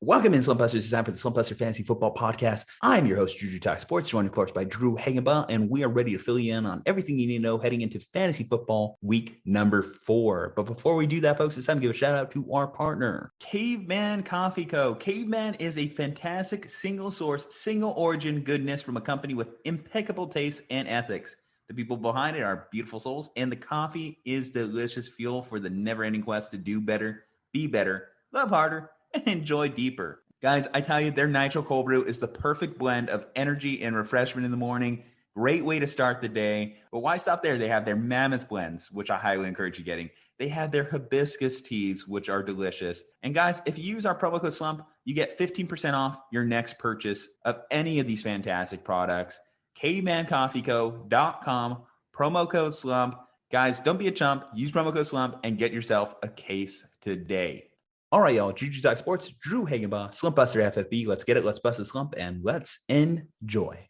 Welcome in, Slumpbusters. It's time for the Slumpbuster Fantasy Football Podcast. I'm your host, Juju Talk Sports, joined, of course, by Drew Hangaba, and we are ready to fill you in on everything you need to know heading into fantasy football week number 4. But before we do that, folks, it's time to give a shout out to our partner, Caveman Coffee Co. Caveman is a fantastic single source, single origin goodness from a company with impeccable taste and ethics. The people behind it are beautiful souls, and the coffee is delicious fuel for the never-ending quest to do better, be better, love harder, and enjoy deeper. Guys, I tell you, their Nitro Cold Brew is the perfect blend of energy and refreshment in the morning. Great way to start the day. But why stop there? They have their Mammoth blends, which I highly encourage you getting. They have their hibiscus teas, which are delicious. And guys, if you use our promo code SLUMP, you get 15% off your next purchase of any of these fantastic products. cavemancoffeeco.com, promo code SLUMP. Guys, don't be a chump. Use promo code SLUMP and get yourself a case today. All right, y'all. Juju Talk Sports, Drew Hagenbaugh, Slumpbuster FFB. Let's get it. Let's bust the slump and let's enjoy.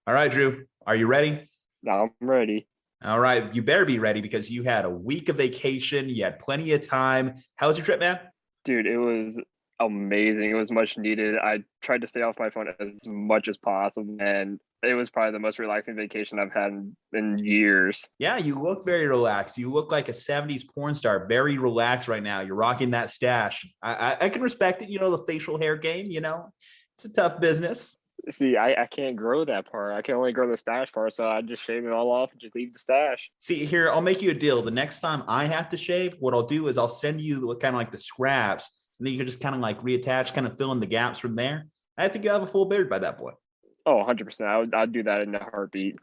All right, Drew, are you ready? I'm ready. All right. You better be ready because you had a week of vacation. You had plenty of time. How was your trip, man? Dude, it was amazing. It was much needed. I tried to stay off my phone as much as possible, and it was probably the most relaxing vacation I've had in years. Yeah, you look very relaxed. You look like a 70s porn star, very relaxed right now. You're rocking that stash. I can respect it. You know, the facial hair game, it's a tough business. See, I can't grow that part. I can only grow the stash part, so I just shave it all off and just leave the stash. See, here, I'll make you a deal. The next time I have to shave, what I'll do is I'll send you kind of like the scraps, and then you can just kind of like reattach, kind of fill in the gaps from there. I think you'll have a full beard by that point. Oh, 100%. I'd do that in a heartbeat.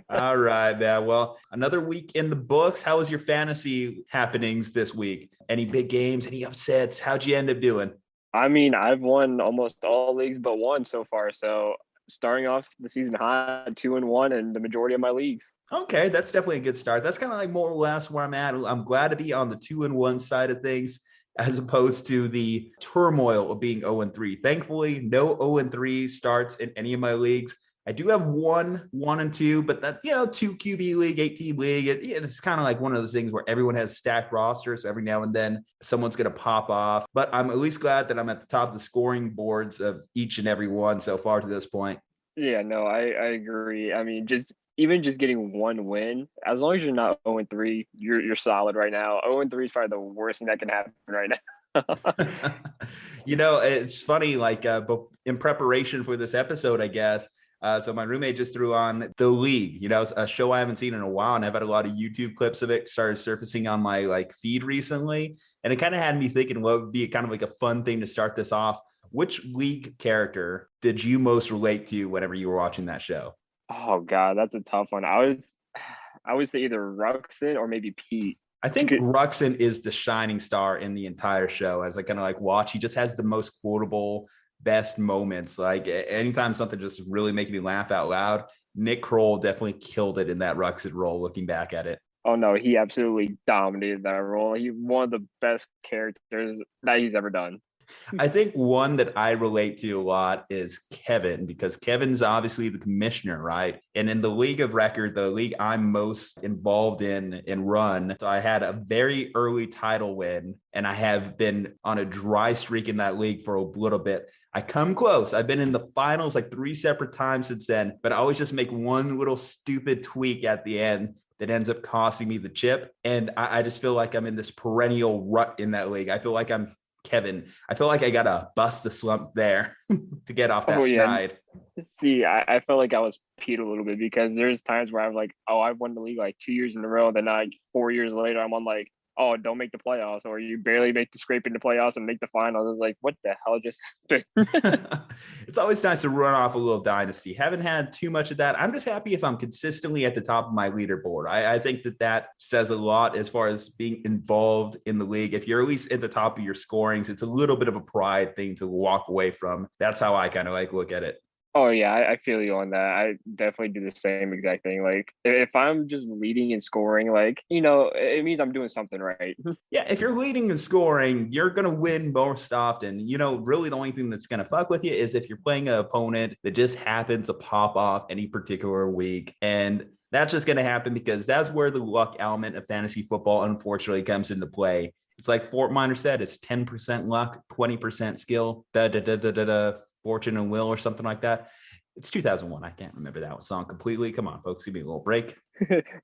All right, man. Well, another week in the books. How was your fantasy happenings this week? Any big games? Any upsets? How'd you end up doing? I mean, I've won almost all leagues but one so far. So starting off the season high, 2-1 in the majority of my leagues. Okay, that's definitely a good start. That's kind of like more or less where I'm at. I'm glad to be on the 2-1 side of things, as opposed to the turmoil of being 0-3. Thankfully, no 0-3 starts in any of my leagues. I do have 1-2, but that, 2 QB league, 8-team league. It's kind of like one of those things where everyone has stacked rosters. So every now and then someone's going to pop off, but I'm at least glad that I'm at the top of the scoring boards of each and every one so far to this point. Yeah, no, I agree. I mean, even getting one win, as long as you're not 0-3, you're solid right now. 0-3 is probably the worst thing that can happen right now. It's funny, like in preparation for this episode, I guess. So my roommate just threw on The League, a show I haven't seen in a while, and I've had a lot of YouTube clips of it started surfacing on my feed recently. And it kind of had me thinking what would be kind of like a fun thing to start this off. Which league character did you most relate to whenever you were watching that show? Oh God, that's a tough one. I would say either Ruxin or maybe Pete. I think Ruxin is the shining star in the entire show. As I kind of watch, he just has the most quotable, best moments. Like anytime something just really making me laugh out loud, Nick Kroll definitely killed it in that Ruxin role. Looking back at it. Oh no, he absolutely dominated that role. He's one of the best characters that he's ever done. I think one that I relate to a lot is Kevin, because Kevin's obviously the commissioner, right? And in the league of record, the league I'm most involved in and run, so I had a very early title win, and I have been on a dry streak in that league for a little bit. I come close. I've been in the finals 3 separate times since then, but I always just make one little stupid tweak at the end that ends up costing me the chip. And I just feel like I'm in this perennial rut in that league. I feel like I'm Kevin. I feel like I got to bust the slump there to get off that stride. See, I felt like I was Pete a little bit because there's times where I'm I've won the league 2 years in a row. Then 4 years later, I'm on don't make the playoffs, or you barely make the scrape in the playoffs and make the finals. It's what the hell just happened? It's always nice to run off a little dynasty. Haven't had too much of that. I'm just happy if I'm consistently at the top of my leaderboard. I think that says a lot as far as being involved in the league. If you're at least at the top of your scorings, it's a little bit of a pride thing to walk away from. That's how I kind of look at it. Oh yeah, I feel you on that. I definitely do the same exact thing. Like if I'm just leading and scoring, like, it means I'm doing something right. Yeah, if you're leading and scoring, you're going to win most often. Really the only thing that's going to fuck with you is if you're playing an opponent that just happens to pop off any particular week. And that's just going to happen because that's where the luck element of fantasy football, unfortunately, comes into play. It's like Fort Minor said, it's 10% luck, 20% skill, fortune and will or something like that. It's 2001. I can't remember that song completely. Come on, folks, give me a little break.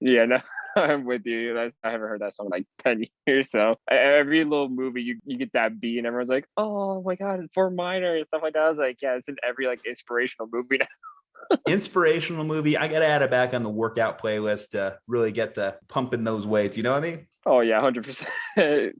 Yeah, no, I'm with you. I haven't heard that song in like 10 years. So every little movie, you get that beat and everyone's like, oh my God, Fort Minor and stuff like that. I was like, yeah, it's in every like inspirational movie now. Inspirational movie. I got to add it back on the workout playlist to really get the pumping those weights. You know what I mean? Oh yeah, 100%.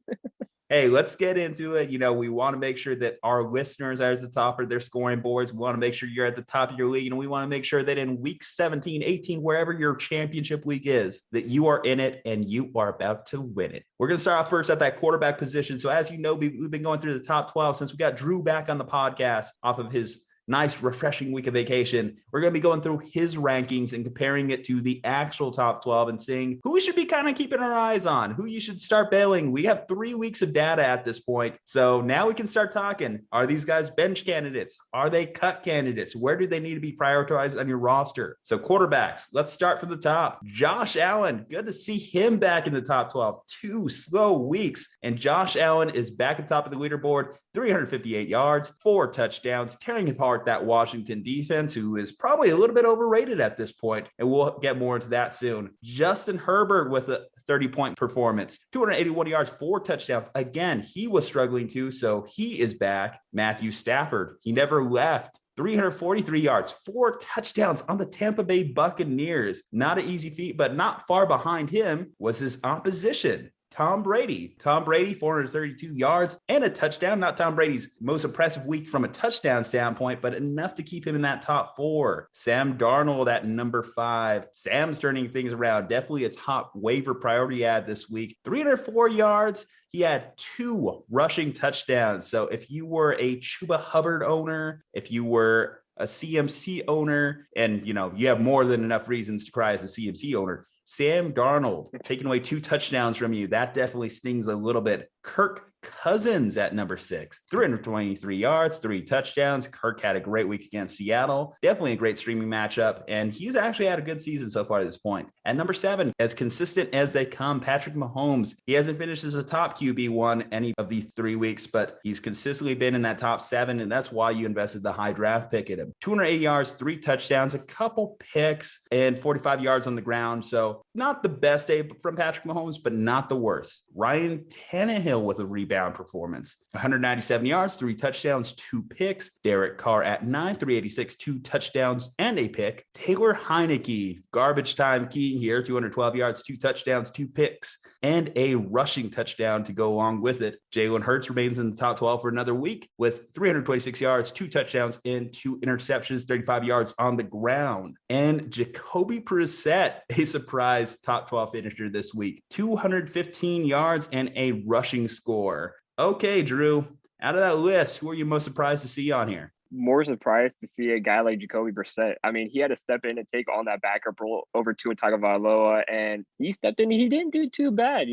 Hey, let's get into it. We want to make sure that our listeners are at the top of their scoring boards. We want to make sure you're at the top of your league. And we want to make sure that in week 17, 18, wherever your championship league is, that you are in it and you are about to win it. We're going to start off first at that quarterback position. So as you know, we've been going through the top 12 since we got Drew back on the podcast off of his nice, refreshing week of vacation. We're going to be going through his rankings and comparing it to the actual top 12 and seeing who we should be kind of keeping our eyes on, who you should start bailing. We have 3 weeks of data at this point. So now we can start talking. Are these guys bench candidates? Are they cut candidates? Where do they need to be prioritized on your roster? So quarterbacks, let's start from the top. Josh Allen, good to see him back in the top 12. 2 slow weeks. And Josh Allen is back at the top of the leaderboard. 358 yards, 4 touchdowns, tearing apart that Washington defense, who is probably a little bit overrated at this point, and we'll get more into that soon. Justin Herbert with a 30-point performance, 281 yards, 4 touchdowns. Again, he was struggling too, so he is back. Matthew Stafford, he never left. 343 yards, 4 touchdowns on the Tampa Bay Buccaneers. Not an easy feat, but not far behind him was his opposition, Tom Brady. 432 yards and a touchdown. Not Tom Brady's most impressive week from a touchdown standpoint, but enough to keep him in that top 4. Sam Darnold at number 5. Sam's turning things around. Definitely a top waiver priority ad this week. 304 yards. He had 2 rushing touchdowns. So if you were a Chuba Hubbard owner, if you were a CMC owner, and you have more than enough reasons to cry as a CMC owner, Sam Darnold taking away 2 touchdowns from you. That definitely stings a little bit. Kirk Cousins at number 6, 323 yards, 3 touchdowns. Kirk had a great week against Seattle. Definitely a great streaming matchup. And he's actually had a good season so far at this point. At number 7, as consistent as they come, Patrick Mahomes. He hasn't finished as a top QB1 any of these 3 weeks, but he's consistently been in that top 7. And that's why you invested the high draft pick at him. 280 yards, 3 touchdowns, a couple picks, and 45 yards on the ground. So not the best day from Patrick Mahomes, but not the worst. Ryan Tannehill with a rebound performance. 197 yards, 3 touchdowns, 2 picks. Derek Carr at 9, 386, 2 touchdowns and a pick. Taylor Heineke, garbage time king here, 212 yards, 2 touchdowns, 2 picks, and a rushing touchdown to go along with it. Jalen Hurts remains in the top 12 for another week with 326 yards, 2 touchdowns, and 2 interceptions, 35 yards on the ground. And Jacoby Brissett, a surprise top 12 finisher this week, 215 yards and a rushing score. Okay, Drew, out of that list, who are you most surprised to see on here? More surprised to see a guy like Jacoby Brissett. I mean, he had to step in and take on that backup role over Tua Tagovailoa, and he stepped in. He didn't do too bad.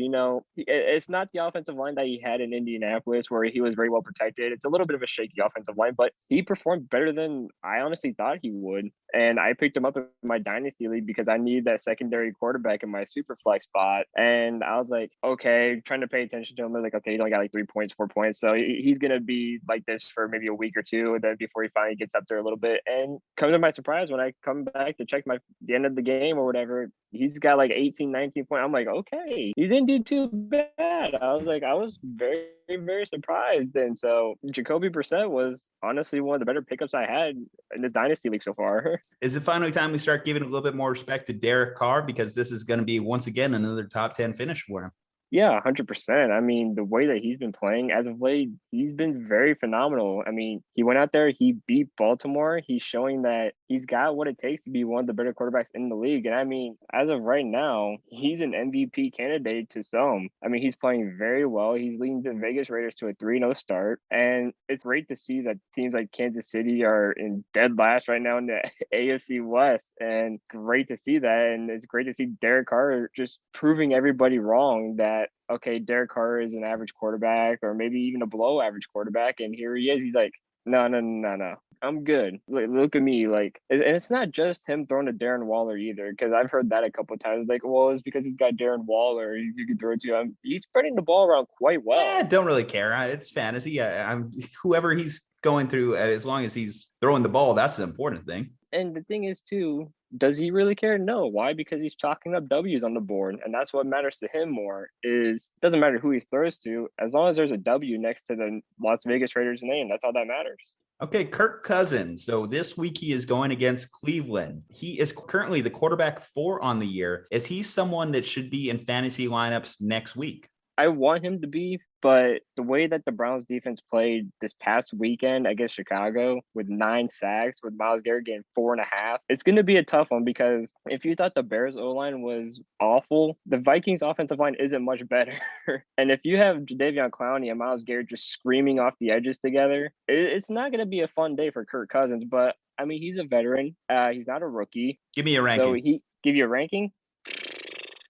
It's not the offensive line that he had in Indianapolis where he was very well protected. It's a little bit of a shaky offensive line, but he performed better than I honestly thought he would. And I picked him up in my dynasty league because I needed that secondary quarterback in my super flex spot. And I was like, okay, trying to pay attention to him. I was like, okay, he only got like 3 points, 4 points. So he's going to be like this for maybe a week or two, and then before he finally gets up there a little bit. And come to my surprise, when I come back to check the end of the game or whatever, he's got like 18, 19 points. I'm like, okay, he didn't do too bad. I was very, very surprised. And so Jacoby Brissett was honestly one of the better pickups I had in this dynasty league so far. Is it finally time we start giving a little bit more respect to Derek Carr? Because this is going to be, once again, another top 10 finish for him. Yeah, 100%. I mean, the way that he's been playing as of late, he's been very phenomenal. I mean, he went out there, he beat Baltimore. He's showing that he's got what it takes to be one of the better quarterbacks in the league. And I mean, as of right now, he's an MVP candidate to some. I mean, he's playing very well. He's leading the Vegas Raiders to a 3-0 start. And it's great to see that teams like Kansas City are in dead last right now in the AFC West. And great to see that. And it's great to see Derek Carr just proving everybody wrong that okay, Derek Carr is an average quarterback or maybe even a below average quarterback. And here he is. He's like, no. I'm good. Look at me. Like, and it's not just him throwing to Darren Waller either, because I've heard that a couple of times. Like, well, it's because he's got Darren Waller. You can throw it to him. He's spreading the ball around quite well. Don't really care. It's fantasy. I'm whoever he's going through, as long as he's throwing the ball, that's the important thing. And the thing is, too, does he really care? No. Why? Because he's chalking up W's on the board. And that's what matters to him more is it doesn't matter who he throws to. As long as there's a W next to the Las Vegas Raiders name, that's all that matters. Okay, Kirk Cousin. So this week he is going against Cleveland. He is currently the quarterback 4 on the year. Is he someone that should be in fantasy lineups next week? I want him to be, but the way that the Browns defense played this past weekend against Chicago with 9 sacks, with Myles Garrett getting 4.5, it's going to be a tough one because if you thought the Bears O-line was awful, the Vikings offensive line isn't much better. And if you have Jadeveon Clowney and Myles Garrett just screaming off the edges together, it's not going to be a fun day for Kirk Cousins. But I mean, he's a veteran. He's not a rookie. Give me a ranking. So he give you a ranking.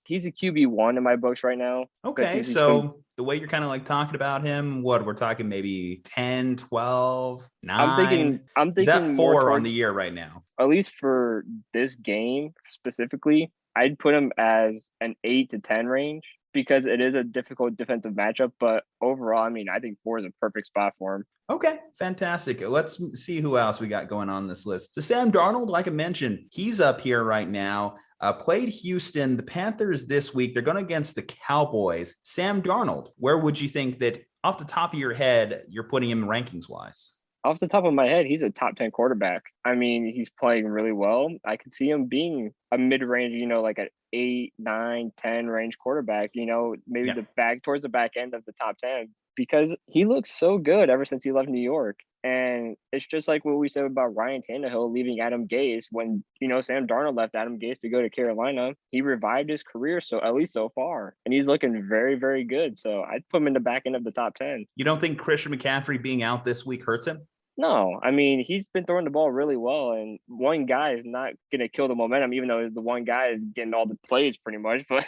He's a QB1 in my books right now. Okay, so the way you're kind of like talking about him, what we're talking maybe 10, 12, 9? I'm thinking is that 4 towards, on the year right now? At least for this game specifically, I'd put him as an 8 to 10 range because it is a difficult defensive matchup. But overall, I mean, I think 4 is a perfect spot for him. Okay, fantastic. Let's see who else we got going on this list. So Sam Darnold, like I mentioned, he's up here right now. Played Houston, the Panthers this week. They're going against the Cowboys. Sam Darnold, where would you think that off the top of your head, you're putting him rankings wise? Off the top of my head, he's a top 10 quarterback. I mean, he's playing really well. I could see him being a mid-range, like an 8, 9, 10 range quarterback, maybe the back towards the back end of the top 10 because he looks so good ever since he left New York. And it's just like what we said about Ryan Tannehill leaving Adam Gase when, Sam Darnold left Adam Gase to go to Carolina. He revived his career, so at least so far. And he's looking very, very good. So I'd put him in the back end of the top 10. You don't think Christian McCaffrey being out this week hurts him? No, I mean, he's been throwing the ball really well, and one guy is not going to kill the momentum, even though the one guy is getting all the plays pretty much. But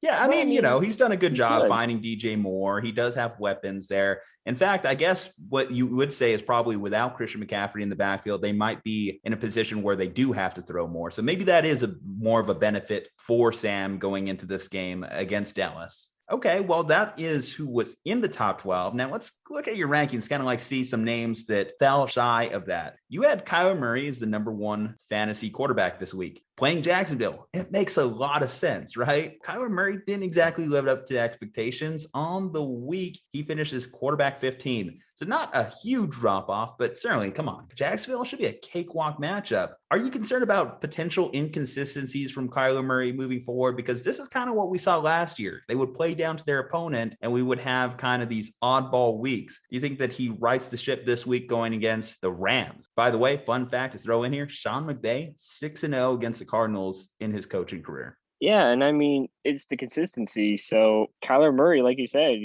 yeah, I mean, he's done a good job finding DJ Moore. He does have weapons there. In fact, I guess what you would say is probably without Christian McCaffrey in the backfield, they might be in a position where they do have to throw more. So maybe that is more of a benefit for Sam going into this game against Dallas. Okay, well, that is who was in the top 12. Now let's look at your rankings, kind of like see some names that fell shy of that. You had Kyler Murray as the number 1 fantasy quarterback this week. Playing Jacksonville, it makes a lot of sense, right? Kyler Murray didn't exactly live up to expectations. On the week, he finishes quarterback 15. So not a huge drop-off, but certainly, come on. Jacksonville should be a cakewalk matchup. Are you concerned about potential inconsistencies from Kyler Murray moving forward? Because this is kind of what we saw last year. They would play down to their opponent, and we would have kind of these oddball weeks. Do you think that he rights the ship this week going against the Rams? By the way, fun fact to throw in here, Sean McVay, 6-0 against the Cardinals in his coaching career. Yeah, and I mean, it's the consistency. So Kyler Murray, like you said,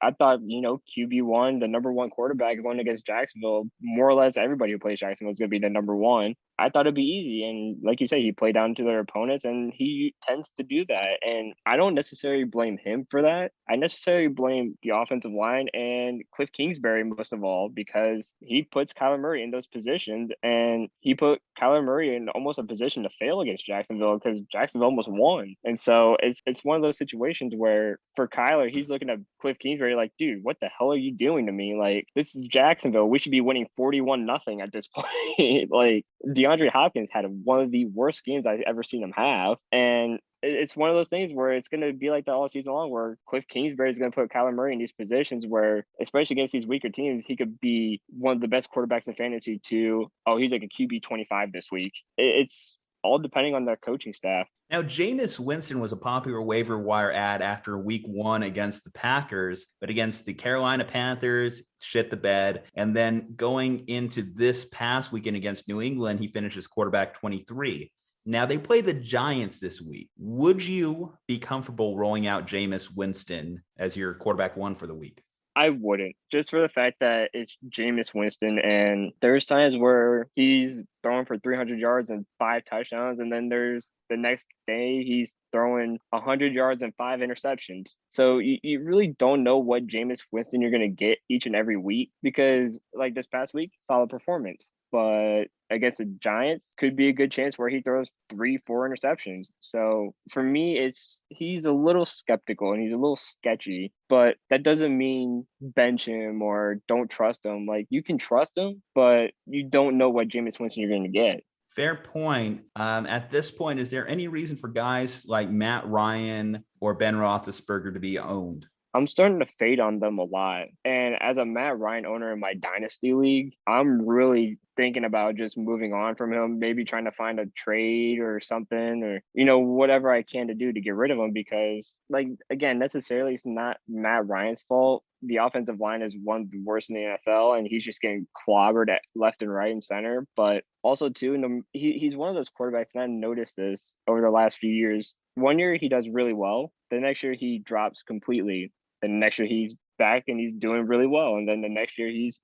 I thought, QB1, the number 1 quarterback going against Jacksonville, more or less everybody who plays Jacksonville is going to be the number 1. I thought it'd be easy. And like you say, he played down to their opponents and he tends to do that. And I don't necessarily blame him for that. I necessarily blame the offensive line and Cliff Kingsbury most of all, because he puts Kyler Murray in those positions and he put Kyler Murray in almost a position to fail against Jacksonville because Jacksonville almost won. And so it's one of those situations where for Kyler, he's looking at Cliff Kingsbury like, dude, what the hell are you doing to me? Like, this is Jacksonville. We should be winning 41-0 at this point. Like, Deandre Hopkins had one of the worst games I've ever seen him have. And it's one of those things where it's going to be like that all season long, where Cliff Kingsbury is going to put Kyler Murray in these positions where, especially against these weaker teams, he could be one of the best quarterbacks in fantasy to, he's like a QB 25 this week. It's all depending on their coaching staff. Now, Jameis Winston was a popular waiver wire ad after week 1 against the Packers, but against the Carolina Panthers, shit the bed. And then going into this past weekend against New England, he finishes quarterback 23. Now, they play the Giants this week. Would you be comfortable rolling out Jameis Winston as your quarterback 1 for the week? I wouldn't, just for the fact that it's Jameis Winston, and there's times where he's throwing for 300 yards and 5 touchdowns, and then there's the next day he's throwing 100 yards and 5 interceptions. So you really don't know what Jameis Winston you're going to get each and every week, because like this past week, solid performance. But against the Giants could be a good chance where he throws 3-4 interceptions. So for me, he's a little skeptical and he's a little sketchy, but that doesn't mean bench him or don't trust him. Like, you can trust him, but you don't know what Jameis Winston you're going to get. Fair point. At this point, is there any reason for guys like Matt Ryan or Ben Roethlisberger to be owned? I'm starting to fade on them a lot. And as a Matt Ryan owner in my dynasty league, I'm really thinking about just moving on from him, maybe trying to find a trade or something, or, whatever I can to do to get rid of him, because, like, again, necessarily it's not Matt Ryan's fault. The offensive line is one of the worst in the NFL, and he's just getting clobbered at left and right and center. But also, too, he's one of those quarterbacks, and I noticed this over the last few years. One year he does really well. The next year he drops completely. The next year he's back and he's doing really well. And then the next year he's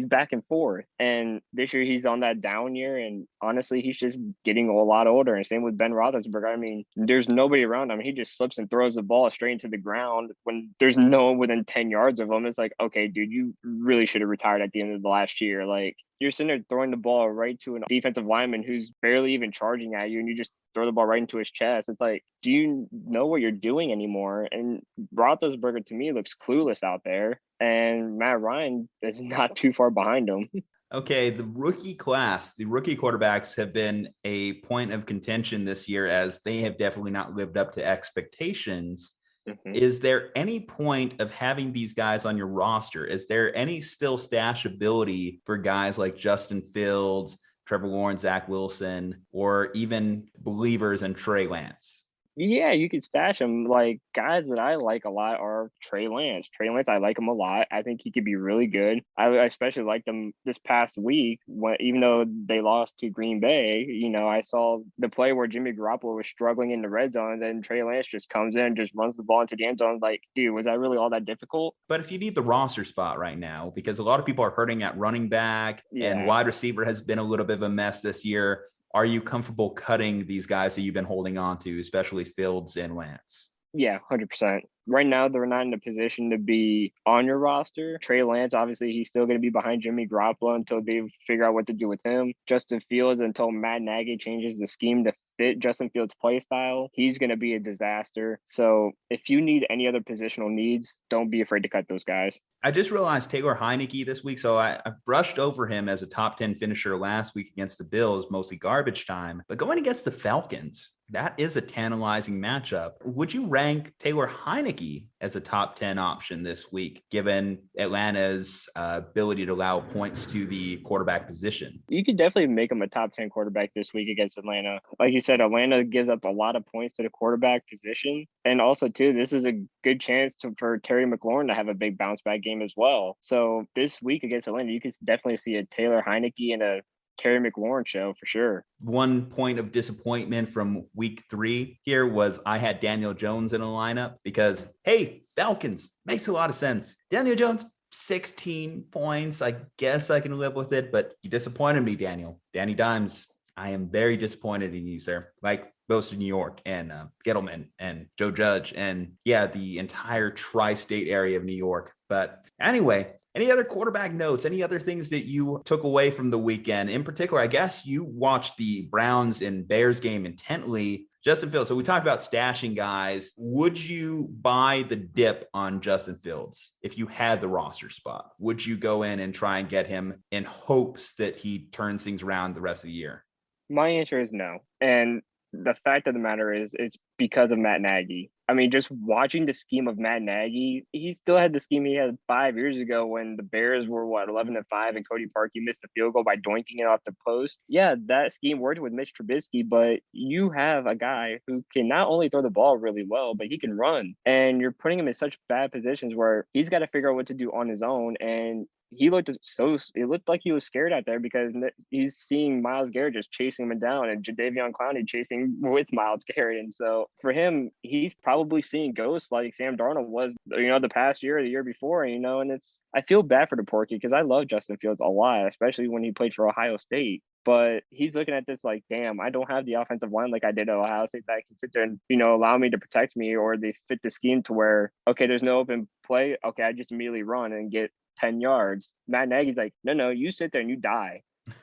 back and forth. And this year he's on that down year. And honestly, he's just getting a lot older. And same with Ben Roethlisberger. I mean, there's nobody around him. He just slips and throws the ball straight into the ground when there's no one within 10 yards of him. It's like, okay, dude, you really should have retired at the end of the last year. Like, you're sitting there throwing the ball right to an defensive lineman who's barely even charging at you, and you just throw the ball right into his chest. It's like, do you know what you're doing anymore? And Roethlisberger, to me, looks clueless out there. And Matt Ryan is not too far behind him. Okay, the rookie quarterbacks have been a point of contention this year, as they have definitely not lived up to expectations. Mm-hmm. Is there any point of having these guys on your roster? Is there any still stash ability for guys like Justin Fields, Trevor Lawrence, Zach Wilson, or even believers in Trey Lance? Yeah, you could stash him. Like, guys that I like a lot are Trey Lance. I like him a lot. I think he could be really good. I especially liked him this past week, even though they lost to Green Bay. I saw the play where Jimmy Garoppolo was struggling in the red zone, and then Trey Lance just comes in and just runs the ball into the end zone. Like, dude, was that really all that difficult? But if you need the roster spot right now, because a lot of people are hurting at running back, and wide receiver has been a little bit of a mess this year, are you comfortable cutting these guys that you've been holding on to, especially Fields and Lance? Yeah, 100%. Right now, they're not in a position to be on your roster. Trey Lance, obviously, he's still going to be behind Jimmy Garoppolo until they figure out what to do with him. Justin Fields, until Matt Nagy changes the scheme to fit Justin Fields' play style, he's going to be a disaster. So if you need any other positional needs, don't be afraid to cut those guys. I just realized Taylor Heineke this week, so I brushed over him as a top 10 finisher last week against the Bills, mostly garbage time. But going against the Falcons, that is a tantalizing matchup. Would you rank Taylor Heineke as a top 10 option this week, given Atlanta's ability to allow points to the quarterback position? You could definitely make him a top 10 quarterback this week against Atlanta. Like you said, Atlanta gives up a lot of points to the quarterback position. And also, too, this is a good chance for Terry McLaurin to have a big bounce back game as well. So this week against Atlanta, you can definitely see a Taylor Heineke and a Terry McLaurin show for sure. One point of disappointment from week 3 here was I had Daniel Jones in a lineup because, hey, Falcons, makes a lot of sense. Daniel Jones, 16 points. I guess I can live with it, but you disappointed me, Daniel. Danny Dimes, I am very disappointed in you, sir. Like most of New York and Gettleman and Joe Judge and, the entire tri-state area of New York. But anyway, any other quarterback notes, any other things that you took away from the weekend? In particular, I guess you watched the Browns and Bears game intently. Justin Fields. So we talked about stashing guys. Would you buy the dip on Justin Fields if you had the roster spot? Would you go in and try and get him in hopes that he turns things around the rest of the year? My answer is no. And the fact of the matter is it's because of Matt Nagy. I mean, just watching the scheme of Matt Nagy, he still had the scheme he had 5 years ago when the Bears were 11-5 and Cody Parkey missed a field goal by doinking it off the post. Yeah, that scheme worked with Mitch Trubisky, but you have a guy who can not only throw the ball really well, but he can run. And you're putting him in such bad positions where he's got to figure out what to do on his own. And it looked like he was scared out there because he's seeing Myles Garrett just chasing him down and Jadeveon Clowney chasing with Myles Garrett. And so for him, he's probably seeing ghosts like Sam Darnold was, the past year or the year before, and I feel bad for the Porky because I love Justin Fields a lot, especially when he played for Ohio State. But he's looking at this like, damn, I don't have the offensive line like I did at Ohio State that can sit there and, allow me to protect me, or they fit the scheme to where, okay, there's no open play. Okay, I just immediately run and get 10 yards. Matt Nagy's like, no, you sit there and you die.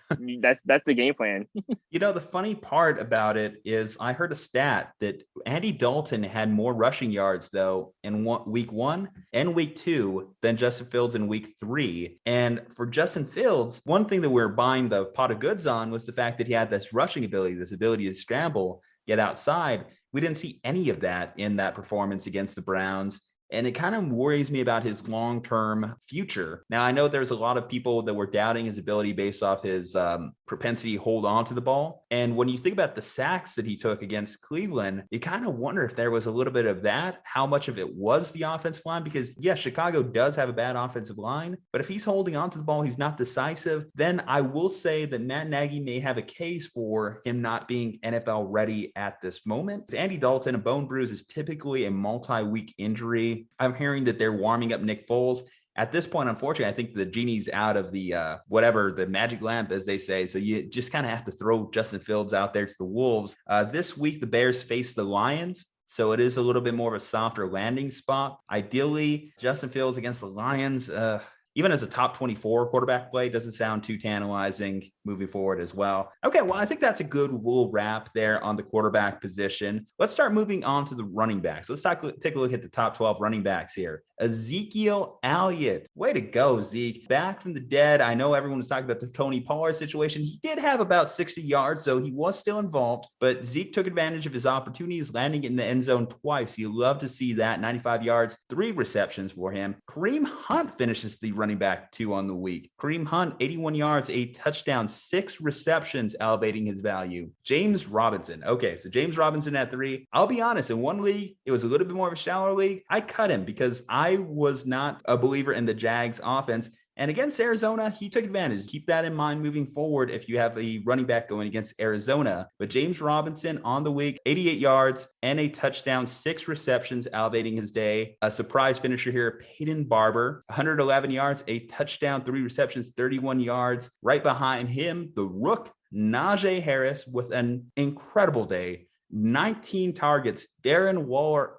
That's the game plan. The funny part about it is I heard a stat that Andy Dalton had more rushing yards though in week 1 and week 2 than Justin Fields in week 3. And for Justin Fields, one thing that we're buying the pot of goods on was the fact that he had this rushing ability, this ability to scramble, get outside. We didn't see any of that in that performance against the Browns. And it kind of worries me about his long-term future. Now, I know there's a lot of people that were doubting his ability based off his propensity to hold on to the ball. And when you think about the sacks that he took against Cleveland, you kind of wonder if there was a little bit of that, how much of it was the offensive line, because yes, Chicago does have a bad offensive line, but if he's holding on to the ball, he's not decisive, then I will say that Matt Nagy may have a case for him not being NFL ready at this moment. Andy Dalton, a bone bruise is typically a multi-week injury. I'm hearing that they're warming up Nick Foles. At this point, unfortunately, I think the genie's out of the the magic lamp, as they say. So you just kind of have to throw Justin Fields out there to the Wolves. This week, the Bears face the Lions. So it is a little bit more of a softer landing spot. Ideally, Justin Fields against the Lions, even as a top 24 quarterback play, doesn't sound too tantalizing moving forward as well. Okay, well, I think that's a good we'll wrap there on the quarterback position. Let's start moving on to the running backs. Let's take a look at the top 12 running backs here. Ezekiel Elliott. Way to go, Zeke. Back from the dead. I know everyone was talking about the Tony Pollard situation. He did have about 60 yards, so he was still involved, but Zeke took advantage of his opportunities, landing in the end zone twice. You love to see that. 95 yards, 3 receptions for him. Kareem Hunt finishes the running back 2 on the week. Kareem Hunt, 81 yards, 8 touchdowns, 6 receptions, elevating his value. James Robinson. Okay, so James Robinson at 3. I'll be honest, in one league, it was a little bit more of a shallow league. I cut him because I was not a believer in the Jags offense. And against Arizona, he took advantage. Keep that in mind moving forward if you have a running back going against Arizona. But James Robinson on the week, 88 yards and a touchdown, 6 receptions, elevating his day. A surprise finisher here, Peyton Barber, 111 yards, a touchdown, 3 receptions, 31 yards. Right behind him, the rook, Najee Harris, with an incredible day. 19 targets, Darren Waller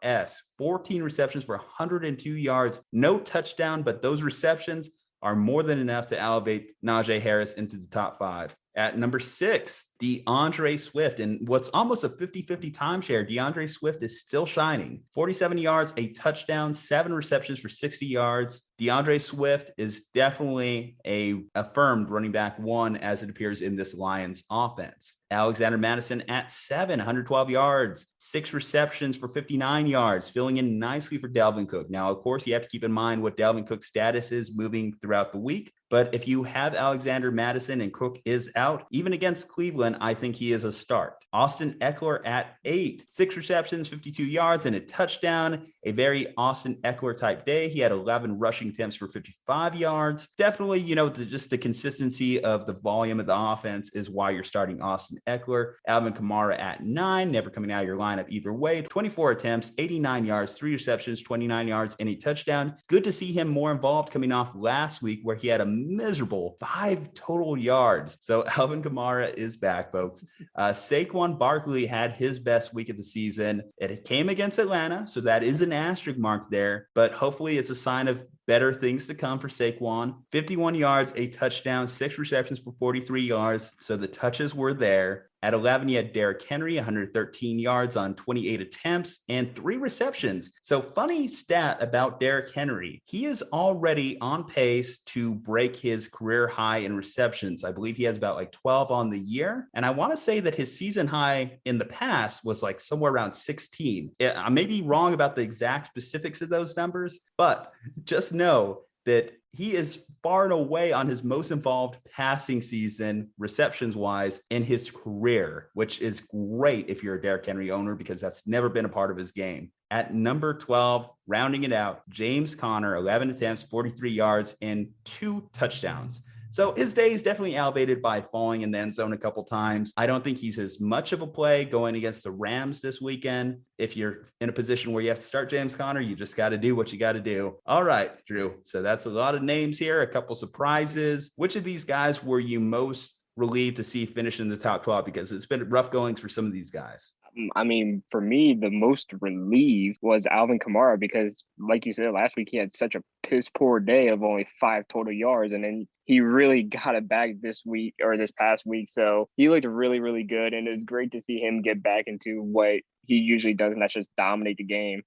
14 receptions for 102 yards, no touchdown, but those receptions are more than enough to elevate Najee Harris into the top 5. At number 6, DeAndre Swift, and what's almost a 50-50 timeshare. DeAndre Swift is still shining. 47 yards, a touchdown, 7 receptions for 60 yards. DeAndre Swift is definitely a affirmed running back 1 as it appears in this Lions offense. Alexander Mattison at 7, 112 yards, 6 receptions for 59 yards, filling in nicely for Dalvin Cook. Now, of course, you have to keep in mind what Dalvin Cook's status is moving throughout the week. But if you have Alexander Mattison and Cook is out, even against Cleveland, I think he is a start. Austin Eckler at 8, 6 receptions, 52 yards, and a touchdown. A very Austin Eckler type day. He had 11 rushing attempts for 55 yards. Definitely, just the consistency of the volume of the offense is why you're starting Austin Eckler. Alvin Kamara at 9, never coming out of your lineup either way. 24 attempts, 89 yards, 3 receptions, 29 yards, and a touchdown. Good to see him more involved coming off last week where he had a miserable 5 total yards. So Alvin Kamara is back, folks. Saquon Barkley had his best week of the season. It came against Atlanta, so that is an asterisk mark there, but hopefully it's a sign of better things to come for Saquon. 51 yards, a touchdown, 6 receptions for 43 yards. So the touches were there. At 11, you had Derrick Henry, 113 yards on 28 attempts and 3 receptions. So funny stat about Derrick Henry. He is already on pace to break his career high in receptions. I believe he has about like 12 on the year. And I want to say that his season high in the past was like somewhere around 16. I may be wrong about the exact specifics of those numbers, but just know that he is far and away on his most involved passing season, receptions wise, in his career, which is great if you're a Derrick Henry owner, because that's never been a part of his game. At number 12, rounding it out, James Conner, 11 attempts, 43 yards, and 2 touchdowns. So his day is definitely elevated by falling in the end zone a couple times. I don't think he's as much of a play going against the Rams this weekend. If you're in a position where you have to start James Conner, you just got to do what you got to do. All right, Drew. So that's a lot of names here, a couple surprises. Which of these guys were you most relieved to see finish in the top 12? Because it's been rough goings for some of these guys. I mean, for me, the most relieved was Alvin Kamara because, like you said, last week he had such a piss poor day of only 5 total yards. And then he really got it back this week or this past week. So he looked really, really good. And it's great to see him get back into what he usually does, and that's just dominate the game.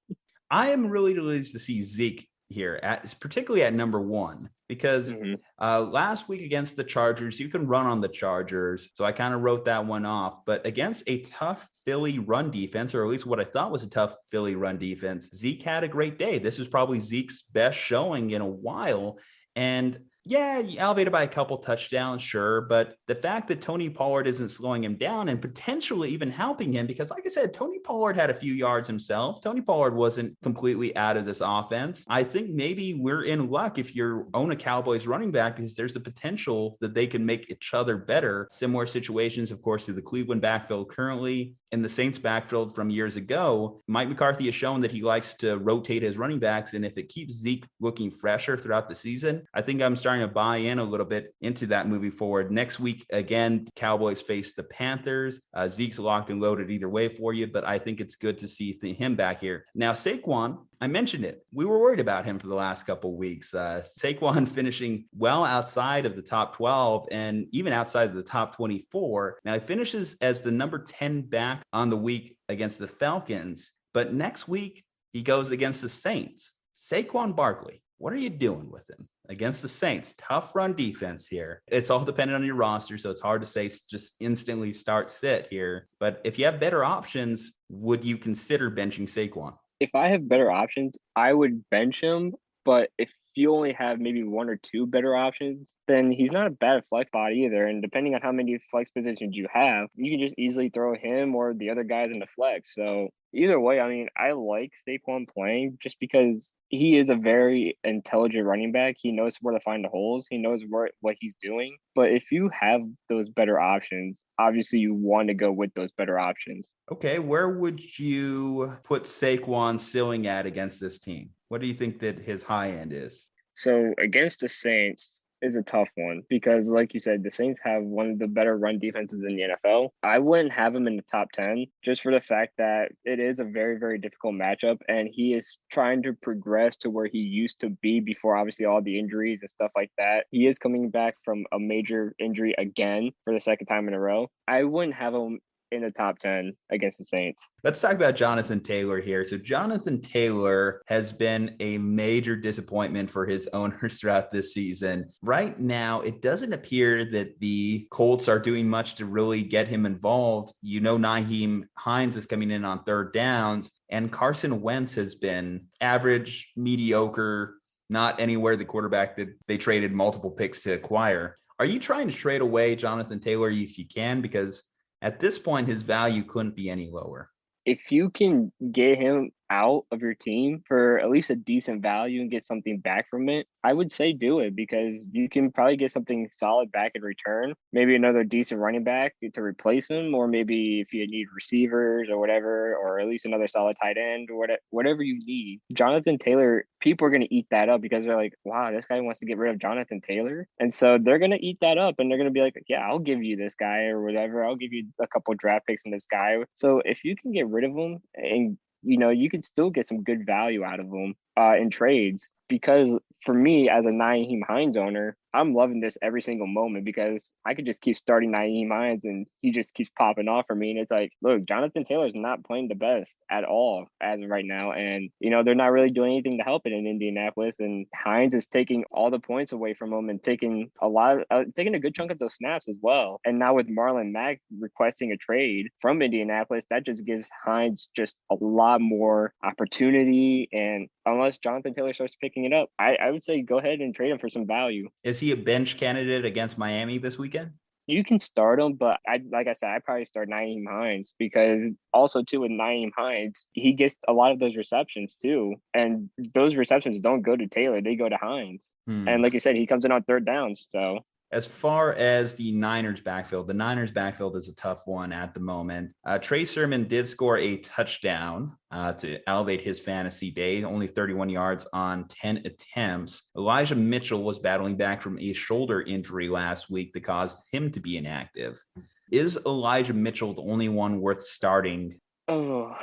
I am really relieved to see Zeke here, particularly at number 1, because last week against the Chargers, you can run on the Chargers. So I kind of wrote that one off. But against a tough Philly run defense, or at least what I thought was a tough Philly run defense, Zeke had a great day. This was probably Zeke's best showing in a while. And yeah, elevated by a couple touchdowns, sure. But the fact that Tony Pollard isn't slowing him down and potentially even helping him, because like I said, Tony Pollard had a few yards himself. Tony Pollard wasn't completely out of this offense. I think maybe we're in luck if you own a Cowboys running back, because there's the potential that they can make each other better. Similar situations, of course, to the Cleveland backfield currently and the Saints backfield from years ago. Mike McCarthy has shown that he likes to rotate his running backs. And if it keeps Zeke looking fresher throughout the season, I think I'm starting to buy in a little bit into that moving forward. Next week, again, Cowboys face the Panthers. Zeke's locked and loaded either way for you, but I think it's good to see him back here. Now, Saquon, I mentioned it. We were worried about him for the last couple of weeks. Saquon finishing well outside of the top 12 and even outside of the top 24. Now, he finishes as the number 10 back on the week against the Falcons, but next week he goes against the Saints. Saquon Barkley, what are you doing with him against the Saints? Tough run defense here. It's all dependent on your roster, so it's hard to say just instantly start sit here. But if you have better options, would you consider benching Saquon? If I have better options, I would bench him. But if you only have maybe 1 or 2 better options, then he's not a bad flex spot either. And depending on how many flex positions you have, you can just easily throw him or the other guys into flex. So either way, I mean, I like Saquon playing just because he is a very intelligent running back. He knows where to find the holes. He knows what he's doing. But if you have those better options, obviously you want to go with those better options. Okay, where would you put Saquon ceiling at against this team? What do you think that his high end is? So against the Saints is a tough one because, like you said, the Saints have one of the better run defenses in the NFL. I wouldn't have him in the top 10 just for the fact that it is a very, very difficult matchup, and he is trying to progress to where he used to be before obviously all the injuries and stuff like that. He is coming back from a major injury again for the second time in a row. I wouldn't have him in the top 10 against the Saints. Let's talk about Jonathan Taylor here. So Jonathan Taylor has been a major disappointment for his owners throughout this season. Right now, it doesn't appear that the Colts are doing much to really get him involved. You know, Nyheim Hines is coming in on third downs, and Carson Wentz has been average, mediocre, not anywhere the quarterback that they traded multiple picks to acquire. Are you trying to trade away Jonathan Taylor if you can? Because at this point, his value couldn't be any lower. If you can get him out of your team for at least a decent value and get something back from it, I would say do it because you can probably get something solid back in return. Maybe another decent running back to replace him, or maybe if you need receivers or whatever, or at least another solid tight end or whatever you need. Jonathan Taylor, people are going to eat that up because they're like, wow, this guy wants to get rid of Jonathan Taylor. And so they're going to eat that up and they're going to be like, yeah, I'll give you this guy or whatever. I'll give you a couple draft picks in this guy. So if you can get rid of him and you can still get some good value out of them in trades. Because for me, as a Nyheim Hines owner, I'm loving this every single moment because I could just keep starting Nyheim Hines and he just keeps popping off for me. And it's like, look, Jonathan Taylor's not playing the best at all as of right now. And, they're not really doing anything to help it in Indianapolis. And Hines is taking all the points away from him and taking a good chunk of those snaps as well. And now with Marlon Mack requesting a trade from Indianapolis, that just gives Hines just a lot more opportunity. And unless Jonathan Taylor starts picking it up, I would say go ahead and trade him for some value. Is he a bench candidate against Miami this weekend? You can start him, but like I said, I'd probably start Nyheim Hines because also too with Nyheim Hines, he gets a lot of those receptions too. And those receptions don't go to Taylor, they go to Hines. And like you said, he comes in on third downs. So as far as the Niners backfield is a tough one at the moment. Trey Sermon did score a touchdown to elevate his fantasy day, only 31 yards on 10 attempts. Elijah Mitchell was battling back from a shoulder injury last week that caused him to be inactive. Is Elijah Mitchell the only one worth starting? Oh,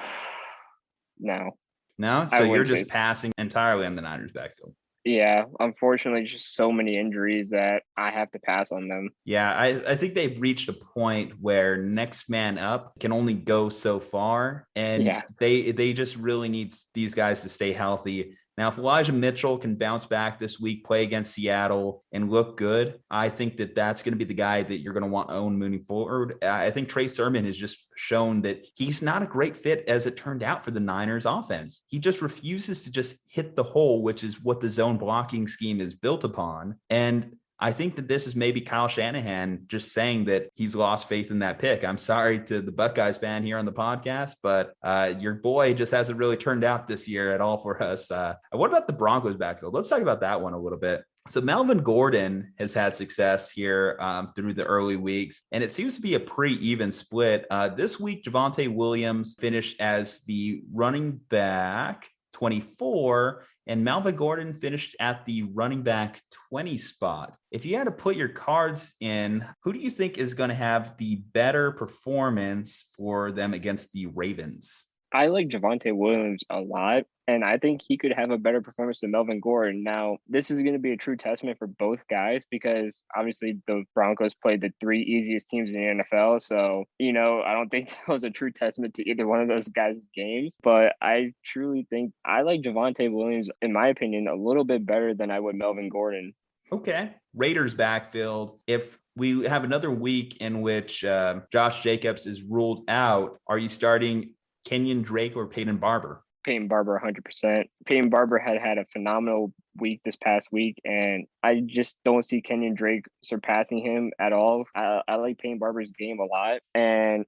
no. No? So you're just passing entirely on the Niners backfield. Yeah, unfortunately, just so many injuries that I have to pass on them. Yeah, I think they've reached a point where next man up can only go so far. And they just really need these guys to stay healthy. Now, if Elijah Mitchell can bounce back this week, play against Seattle, and look good, I think that's going to be the guy that you're going to want to own moving forward. I think Trey Sermon has just shown that he's not a great fit as it turned out for the Niners offense. He just refuses to just hit the hole, which is what the zone blocking scheme is built upon. And I think that this is maybe Kyle Shanahan just saying that he's lost faith in that pick. I'm sorry to the Buckeyes fan here on the podcast, but your boy just hasn't really turned out this year at all for us. What about the Broncos backfield? Let's talk about that one a little bit. So Melvin Gordon has had success here through the early weeks, and it seems to be a pretty even split. This week, Javonte Williams finished as the running back 24, and Melvin Gordon finished at the running back 20 spot. If you had to put your cards in, who do you think is going to have the better performance for them against the Ravens? I like Javonte Williams a lot, and I think he could have a better performance than Melvin Gordon. Now, this is going to be a true testament for both guys because obviously the Broncos played the three easiest teams in the NFL. So, I don't think that was a true testament to either one of those guys' games. But I truly think I like Javonte Williams, in my opinion, a little bit better than I would Melvin Gordon. Okay. Raiders backfield. If we have another week in which Josh Jacobs is ruled out, are you starting Kenyon Drake or Peyton Barber? Peyton Barber 100%. Peyton Barber had a phenomenal week this past week, and I just don't see Kenyon Drake surpassing him at all. I like Peyton Barber's game a lot, and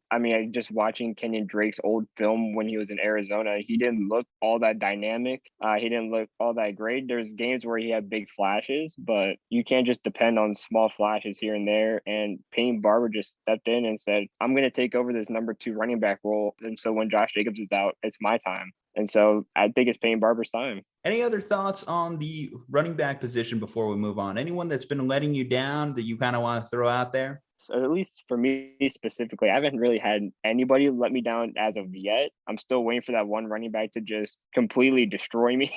just watching Kenyon Drake's old film when he was in Arizona, he didn't look all that dynamic. He didn't look all that great. There's games where he had big flashes, but you can't just depend on small flashes here and there. And Peyton Barber just stepped in and said, I'm going to take over this number 2 running back role. And so when Josh Jacobs is out, it's my time. And so I think it's Peyton Barber's time. Any other thoughts on the running back position before we move on? Anyone that's been letting you down that you kind of want to throw out there? So at least for me specifically, I haven't really had anybody let me down as of yet. I'm still waiting for that one running back to just completely destroy me.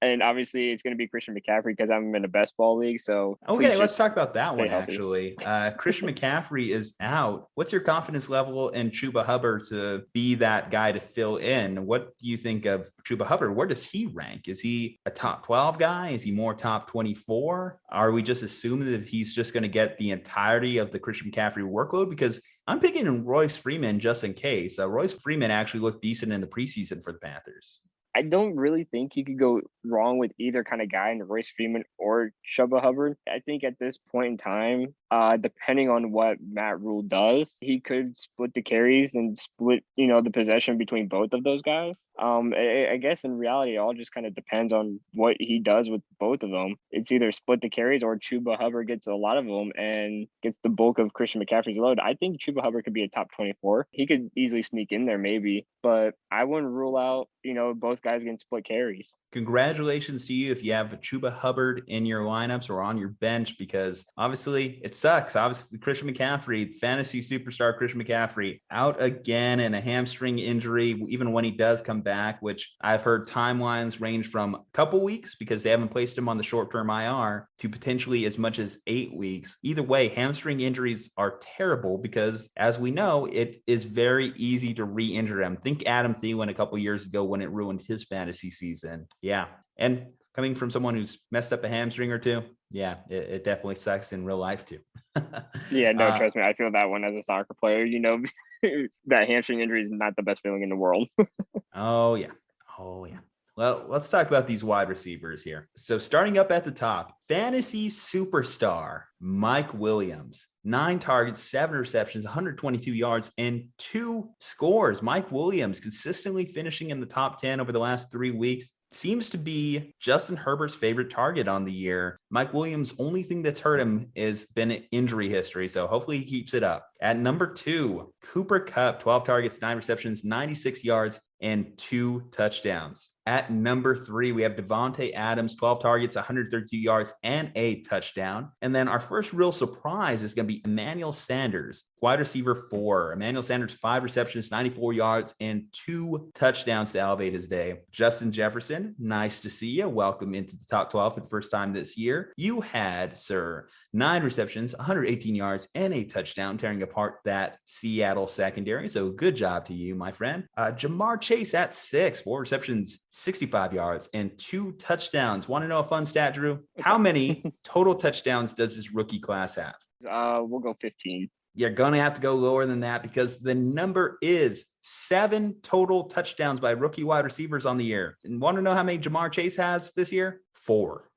And obviously it's going to be Christian McCaffrey because I'm in a best ball league. So okay, let's talk about that one healthy. Actually. Christian McCaffrey is out. What's your confidence level in Chuba Hubbard to be that guy to fill in? What do you think of Chuba Hubbard? Where does he rank? Is he a top 12 guy? Is he more top 24? Are we just assuming that he's just going to get the entirety of the Christian McCaffrey workload? Because I'm picking Royce Freeman just in case. Royce Freeman actually looked decent in the preseason for the Panthers. I don't really think you could go wrong with either kind of guy in Royce Freeman or Chuba Hubbard. I think at this point in time, depending on what Matt Rule does, he could split the carries and split, the possession between both of those guys. I guess in reality, it all just kind of depends on what he does with both of them. It's either split the carries or Chuba Hubbard gets a lot of them and gets the bulk of Christian McCaffrey's load. I think Chuba Hubbard could be a top 24. He could easily sneak in there maybe, but I wouldn't rule out, both guys getting split carries. Congratulations to you if you have a Chuba Hubbard in your lineups or on your bench, because obviously it sucks. Obviously, Christian McCaffrey, fantasy superstar Christian McCaffrey, out again in a hamstring injury, even when he does come back, which I've heard timelines range from a couple weeks because they haven't placed him on the short-term IR to potentially as much as 8 weeks. Either way, hamstring injuries are terrible because, as we know, it is very easy to re-injure them. Think Adam Thielen a couple years ago when it ruined his fantasy season. Yeah. And coming from someone who's messed up a hamstring or two, yeah, it definitely sucks in real life too. Yeah, no, trust me. I feel that one as a soccer player. That hamstring injury is not the best feeling in the world. Oh, yeah. Well, let's talk about these wide receivers here. So starting up at the top, fantasy superstar Mike Williams, 9 targets, 7 receptions, 122 yards, and 2 scores. Mike Williams consistently finishing in the top 10 over the last 3 weeks. Seems to be Justin Herbert's favorite target on the year. Mike Williams' only thing that's hurt him has been injury history, so hopefully he keeps it up. At number 2, Cooper Kupp, 12 targets, 9 receptions, 96 yards, and 2 touchdowns. At number 3, we have Devontae Adams, 12 targets, 132 yards, and a touchdown. And then our first real surprise is going to be Emmanuel Sanders, wide receiver 4. Emmanuel Sanders, 5 receptions, 94 yards, and 2 touchdowns to elevate his day. Justin Jefferson, nice to see you. Welcome into the top 12 for the first time this year. You had, sir, 9 receptions, 118 yards, and a touchdown, tearing apart that Seattle secondary. So good job to you, my friend. Jamar Chase at 6, 4 receptions, 65 yards, and 2 touchdowns. Want to know a fun stat, Drew? How many total touchdowns does this rookie class have? We'll go 15. You're going to have to go lower than that because the number is 7 total touchdowns by rookie wide receivers on the year. And want to know how many Jamar Chase has this year? 4.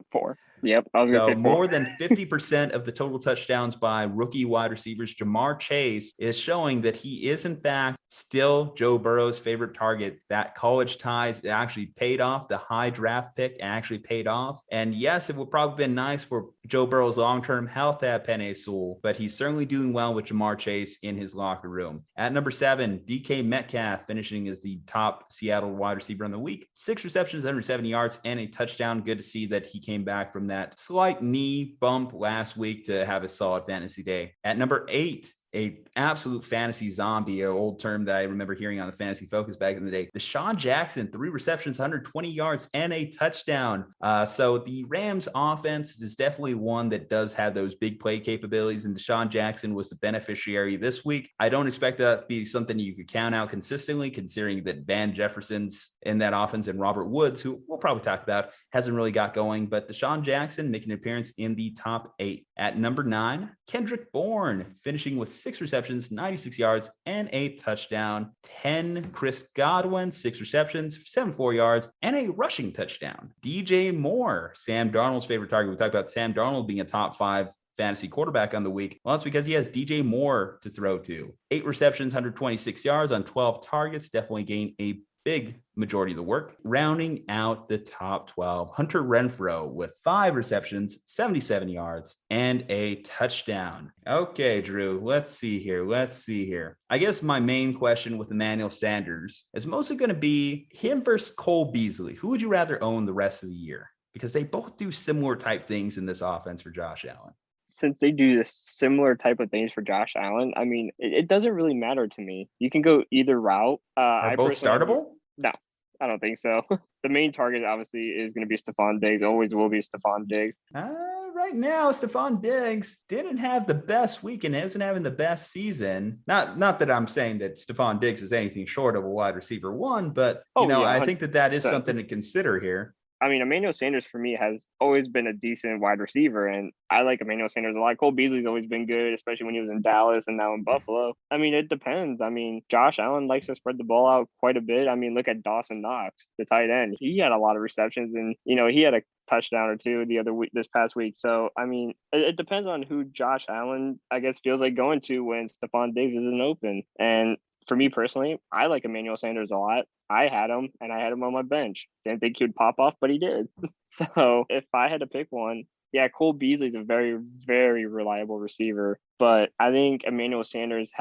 Yep. I was going to say 4. More than 50% of the total touchdowns by rookie wide receivers. Jamar Chase is showing that he is, in fact, still Joe Burrow's favorite target. That college ties actually paid off. The high draft pick actually paid off. And yes, it would probably been nice for Joe Burrow's long-term health to have Penei Sewell, but he's certainly doing well with Jamar Chase in his locker room. At number 7, DK Metcalf, finishing as the top Seattle wide receiver on the week. 6 receptions, 170 yards, and a touchdown. Good to see that he came back from that slight knee bump last week to have a solid fantasy day. At number 8, a absolute fantasy zombie, an old term that I remember hearing on the Fantasy Focus back in the day. Deshaun Jackson, 3 receptions, 120 yards, and a touchdown. So the Rams offense is definitely one that does have those big play capabilities, and Deshaun Jackson was the beneficiary this week. I don't expect that to be something you could count out consistently, considering that Van Jefferson's in that offense and Robert Woods, who we'll probably talk about, hasn't really got going. But Deshaun Jackson making an appearance in the top 8. At number 9, Kendrick Bourne, finishing with 6 receptions, 96 yards, and a touchdown. 10, Chris Godwin, 6 receptions, 74 yards, and a rushing touchdown. DJ Moore, Sam Darnold's favorite target. We talked about Sam Darnold being a top 5 fantasy quarterback on the week. Well, it's because he has DJ Moore to throw to. 8 receptions, 126 yards on 12 targets. Definitely gained a big majority of the work. Rounding out the top 12, Hunter Renfro with 5 receptions, 77 yards, and a touchdown. Okay, Drew, let's see here. I guess my main question with Emmanuel Sanders is mostly going to be him versus Cole Beasley. Who would you rather own the rest of the year? Because they both do similar type things in this offense for Josh Allen. Since they do this similar type of things for Josh Allen, I mean, it doesn't really matter to me. You can go either route. Are both startable? No, I don't think so. The main target obviously is going to be Stephon Diggs. Always will be Stephon Diggs. Right now, Stephon Diggs didn't have the best week and isn't having the best season. Not that I'm saying that Stephon Diggs is anything short of a wide receiver 1, but I think that is something to consider here. I mean, Emmanuel Sanders for me has always been a decent wide receiver, and I like Emmanuel Sanders a lot. Cole Beasley's always been good, especially when he was in Dallas and now in Buffalo. I mean, it depends. I mean, Josh Allen likes to spread the ball out quite a bit. I mean, look at Dawson Knox, the tight end. He had a lot of receptions, and he had a touchdown or 2 the other week, this past week. So, I mean, it depends on who Josh Allen, I guess, feels like going to when Stephon Diggs isn't open. And for me personally, I like Emmanuel Sanders a lot. I had him, and I had him on my bench. Didn't think he would pop off, but he did. So if I had to pick one, Yeah, Cole Beasley's a very, very reliable receiver, but I think Emmanuel Sanders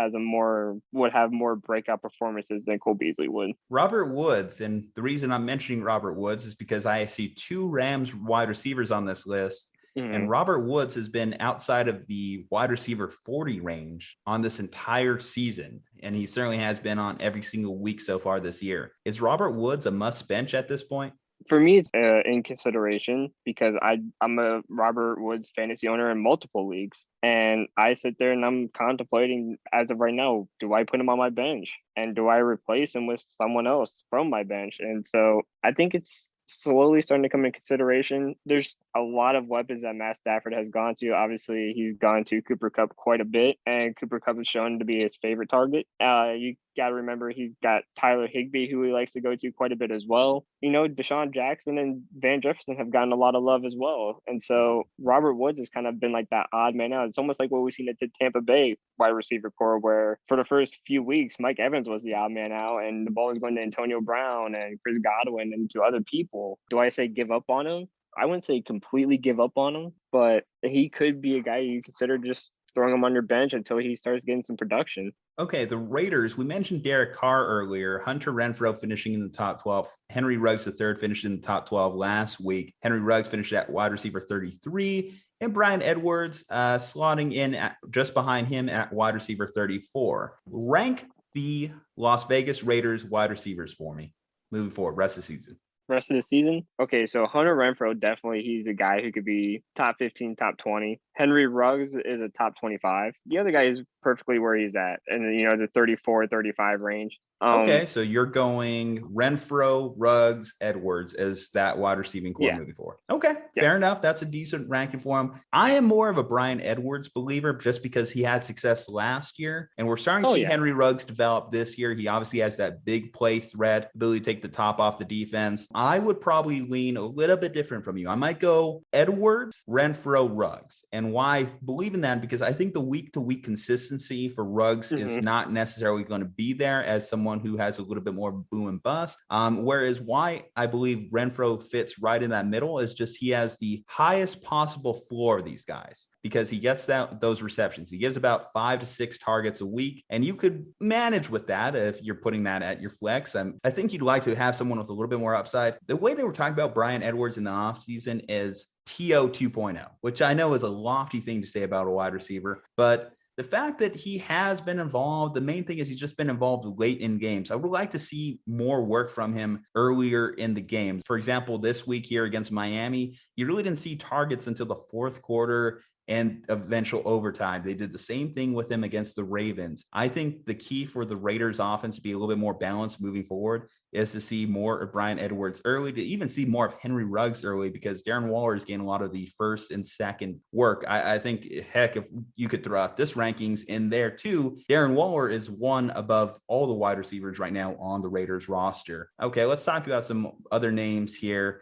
would have more breakout performances than Cole Beasley would. Robert Woods, and the reason I'm mentioning Robert Woods is because I see 2 Rams wide receivers on this list. And Robert Woods has been outside of the wide receiver 40 range on this entire season. And he certainly has been on every single week so far this year. Is Robert Woods a must bench at this point? For me, it's in consideration because I'm a Robert Woods fantasy owner in multiple leagues. And I sit there and I'm contemplating, as of right now, do I put him on my bench? And do I replace him with someone else from my bench? And so I think it's slowly starting to come in consideration. There's a lot of weapons that Matt Stafford has gone to. Obviously, he's gone to Cooper Kupp quite a bit, and Cooper Kupp is shown to be his favorite target. You got to remember he's got Tyler Higbee, who he likes to go to quite a bit as well. You know, Deshaun Jackson and Van Jefferson have gotten a lot of love as well. And so Robert Woods has kind of been like that odd man out. It's almost like what we've seen at the Tampa Bay wide receiver core, where for the first few weeks, Mike Evans was the odd man out, and the ball was going to Antonio Brown and Chris Godwin and to other people. Do I say give up on him? I wouldn't say completely give up on him, but he could be a guy you consider just throwing him on your bench until he starts getting some production. Okay, the Raiders, we mentioned Derek Carr earlier, Hunter Renfro finishing in the top 12, Henry Ruggs III finished in the top 12 last week. Henry Ruggs finished at wide receiver 33, and Bryan Edwards slotting in just behind him at wide receiver 34. Rank the Las Vegas Raiders wide receivers for me moving forward, rest of the season. Rest of the season? Okay, so Hunter Renfro, definitely he's a guy who could be top 15, top 20. Henry Ruggs is a top 25. The other guy is perfectly where he's at, and you know, the 34, 35 range. Okay, so you're going Renfro, Ruggs, Edwards as that wide receiving core moving forward. Okay, fair enough. That's a decent ranking for him. I am more of a Bryan Edwards believer just because he had success last year, and we're starting to see Henry Ruggs develop this year. He obviously has that big play threat, ability to take the top off the defense. I would probably lean a little bit different from you. I might go Edwards, Renfro, Ruggs. And why I believe in that? Because I think the week-to-week consistency for Ruggs is not necessarily going to be there as someone who has a little bit more boom and bust. Whereas why I believe Renfro fits right in that middle is just he has the highest possible floor of these guys because he gets those receptions. He gives about 5 to 6 targets a week, and you could manage with that if you're putting that at your flex. I think you'd like to have someone with a little bit more upside. The way they were talking about Bryan Edwards in the offseason is TO 2.0, which I know is a lofty thing to say about a wide receiver, but the fact that he has been involved, the main thing is he's just been involved late in games. I would like to see more work from him earlier in the game. For example, this week here against Miami, you really didn't see targets until the fourth quarter and eventual overtime. They did the same thing with him against the Ravens. I think the key for the Raiders offense to be a little bit more balanced moving forward is to see more of Bryan Edwards early, to even see more of Henry Ruggs early, because Darren Waller is getting a lot of the first and second work. I think, heck, if you could throw out this rankings in there too, Darren Waller is one above all the wide receivers right now on the Raiders roster. Okay, let's talk about some other names here.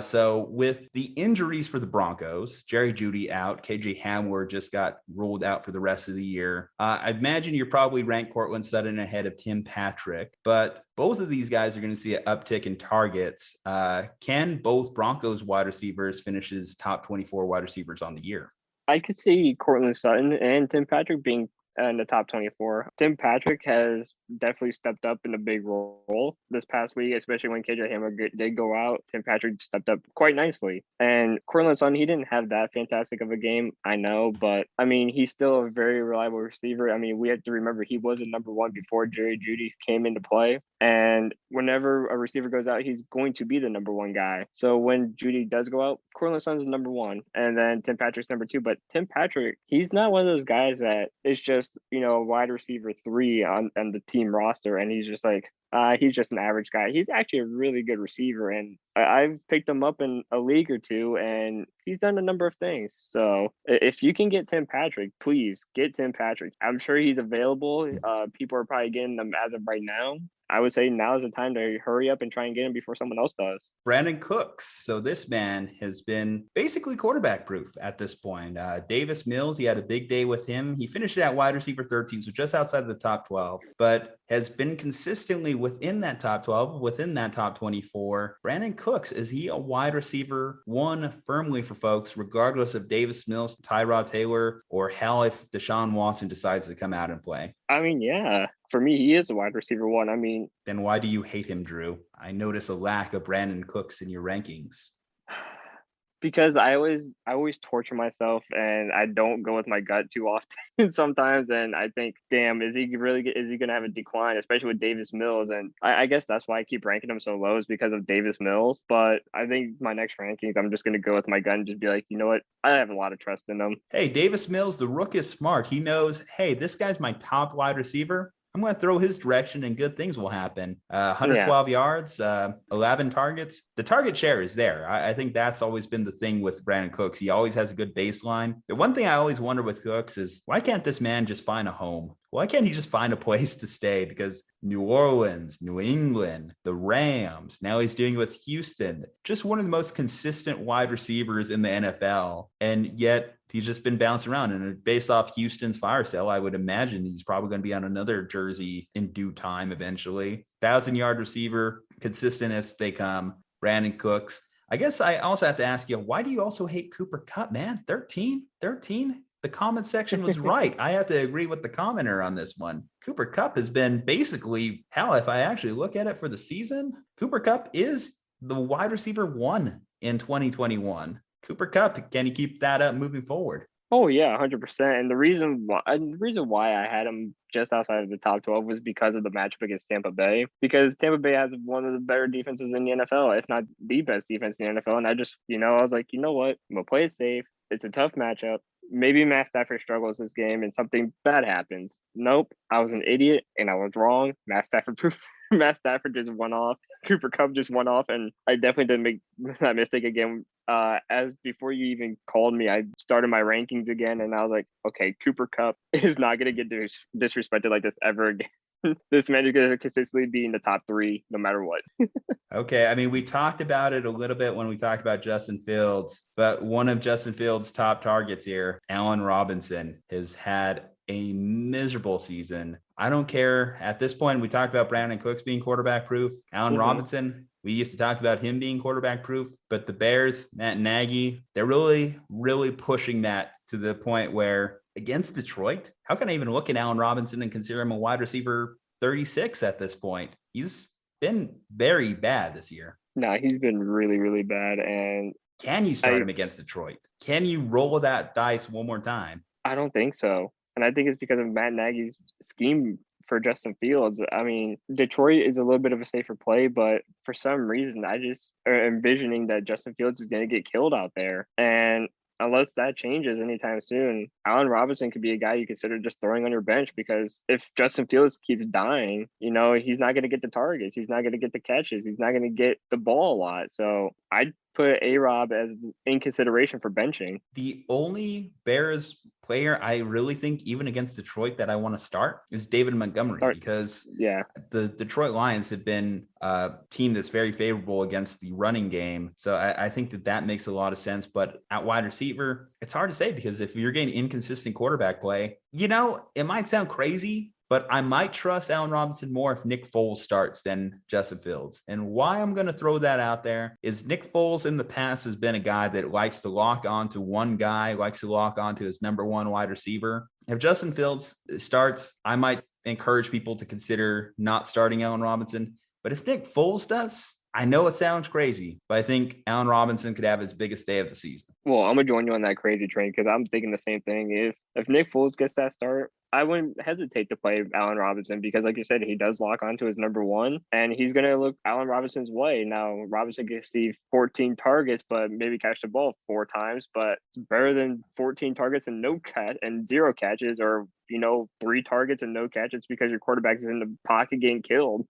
So with the injuries for the Broncos, Jerry Jeudy out, KJ Hamler just got ruled out for the rest of the year. I imagine you're probably ranked Cortland Sutton ahead of Tim Patrick, but both of these guys are going to see an uptick in targets. Can both Broncos wide receivers finish as top 24 wide receivers on the year? I could see Cortland Sutton and Tim Patrick being in the top 24. Tim Patrick has definitely stepped up in a big role this past week, especially when KJ Hamler did go out. Tim Patrick stepped up quite nicely. And Cortland Sutton, he didn't have that fantastic of a game, I know, but I mean, he's still a very reliable receiver. I mean, we have to remember he was a number one before Jerry Jeudy came into play. And whenever a receiver goes out, he's going to be the number one guy. So when Jeudy does go out, Cortland Sutton's number one, and then Tim Patrick's number two. But Tim Patrick, he's not one of those guys that is just, you know, a wide receiver 3 on the team roster, and he's just like, he's just an average guy. He's actually a really good receiver, and I've picked him up in a league or two, and he's done a number of things. So if you can get Tim Patrick, please get Tim Patrick. I'm sure he's available. People are probably getting them as of right now. I would say now is the time to hurry up and try and get him before someone else does. Brandon Cooks. So this man has been basically quarterback proof at this point. Davis Mills, he had a big day with him. He finished at wide receiver 13, so just outside of the top 12, but has been consistently within that top 12, within that top 24. Brandon Cooks, is he a wide receiver one firmly for folks, regardless of Davis Mills, Tyrod Taylor, or hell if Deshaun Watson decides to come out and play? I mean, yeah, for me, he is a wide receiver one. I mean, then why do you hate him, Drew? I notice a lack of Brandon Cooks in your rankings. Because I always torture myself and I don't go with my gut too often sometimes. And I think, damn, is he going to have a decline, especially with Davis Mills? And I guess that's why I keep ranking him so low, is because of Davis Mills. But I think my next rankings, I'm just going to go with my gut and just be like, you know what? I have a lot of trust in him. Hey, Davis Mills, the rook is smart. He knows, hey, this guy's my top wide receiver. I'm going to throw his direction and good things will happen. 112 yards, 11 targets. The target share is there. I think that's always been the thing with Brandon Cooks. He always has a good baseline. The one thing I always wonder with Cooks is, why can't this man just find a home? Why can't he just find a place to stay? Because New Orleans, New England, the Rams, now he's doing it with Houston. Just one of the most consistent wide receivers in the NFL. And yet he's just been bouncing around. And based off Houston's fire sale, I would imagine he's probably going to be on another jersey in due time eventually. 1,000-yard receiver, consistent as they come. Brandon Cooks. I guess I also have to ask you, why do you also hate Cooper Kupp, man? 13? The comment section was right. I have to agree with the commenter on this one. Cooper Kupp has been basically, hell, if I actually look at it for the season, Cooper Kupp is the wide receiver one in 2021. Cooper Kupp, can he keep that up moving forward? Oh yeah, 100%. And the reason why I had him just outside of the top 12 was because of the matchup against Tampa Bay. Because Tampa Bay has one of the better defenses in the NFL, if not the best defense in the NFL. And I just, I was like, you know what? I'm gonna play it safe. It's a tough matchup. Maybe Matt Stafford struggles this game and something bad happens. Nope, I was an idiot and I was wrong. Matt Stafford just went off. Cooper Kupp just went off, and I definitely didn't make that mistake again. As before you even called me, I started my rankings again, and I was like, okay, Cooper Kupp is not going to get disrespected like this ever again. This man is going to consistently be in the top 3 no matter what. Okay. I mean, we talked about it a little bit when we talked about Justin Fields, but one of Justin Fields' top targets here, Allen Robinson, has had a miserable season. I don't care. At this point, we talked about Brandon Cooks being quarterback proof. Allen Robinson, we used to talk about him being quarterback proof, but the Bears, Matt Nagy, they're really, really pushing that to the point where against Detroit, how can I even look at Allen Robinson and consider him a wide receiver 36 at this point? He's been very bad this year. No, he's been really, really bad. And can you start him against Detroit? Can you roll that dice one more time? I don't think so. And I think it's because of Matt Nagy's scheme for Justin Fields. I mean, Detroit is a little bit of a safer play, but for some reason, I just are envisioning that Justin Fields is going to get killed out there. And unless that changes anytime soon, Allen Robinson could be a guy you consider just throwing on your bench, because if Justin Fields keeps dying, he's not going to get the targets. He's not going to get the catches. He's not going to get the ball a lot. So I'd put A-Rob as in consideration for benching. The only Bears player I really think, even against Detroit, that I want to start is David Montgomery, because the Detroit Lions have been a team that's very favorable against the running game. So I think that makes a lot of sense. But at wide receiver, it's hard to say, because if you're getting inconsistent quarterback play, it might sound crazy, but I might trust Allen Robinson more if Nick Foles starts than Justin Fields. And why I'm going to throw that out there is Nick Foles in the past has been a guy that likes to lock onto one guy, likes to lock onto his number one wide receiver. If Justin Fields starts, I might encourage people to consider not starting Allen Robinson. But if Nick Foles does, I know it sounds crazy, but I think Allen Robinson could have his biggest day of the season. Well, I'm going to join you on that crazy train, because I'm thinking the same thing. If Nick Foles gets that start, I wouldn't hesitate to play Allen Robinson, because like you said, he does lock onto his number one, and he's going to look Allen Robinson's way. Now, Robinson can see 14 targets, but maybe catch the ball 4 times, but it's better than 14 targets and 0 catches, or 3 targets and no catches because your quarterback is in the pocket getting killed.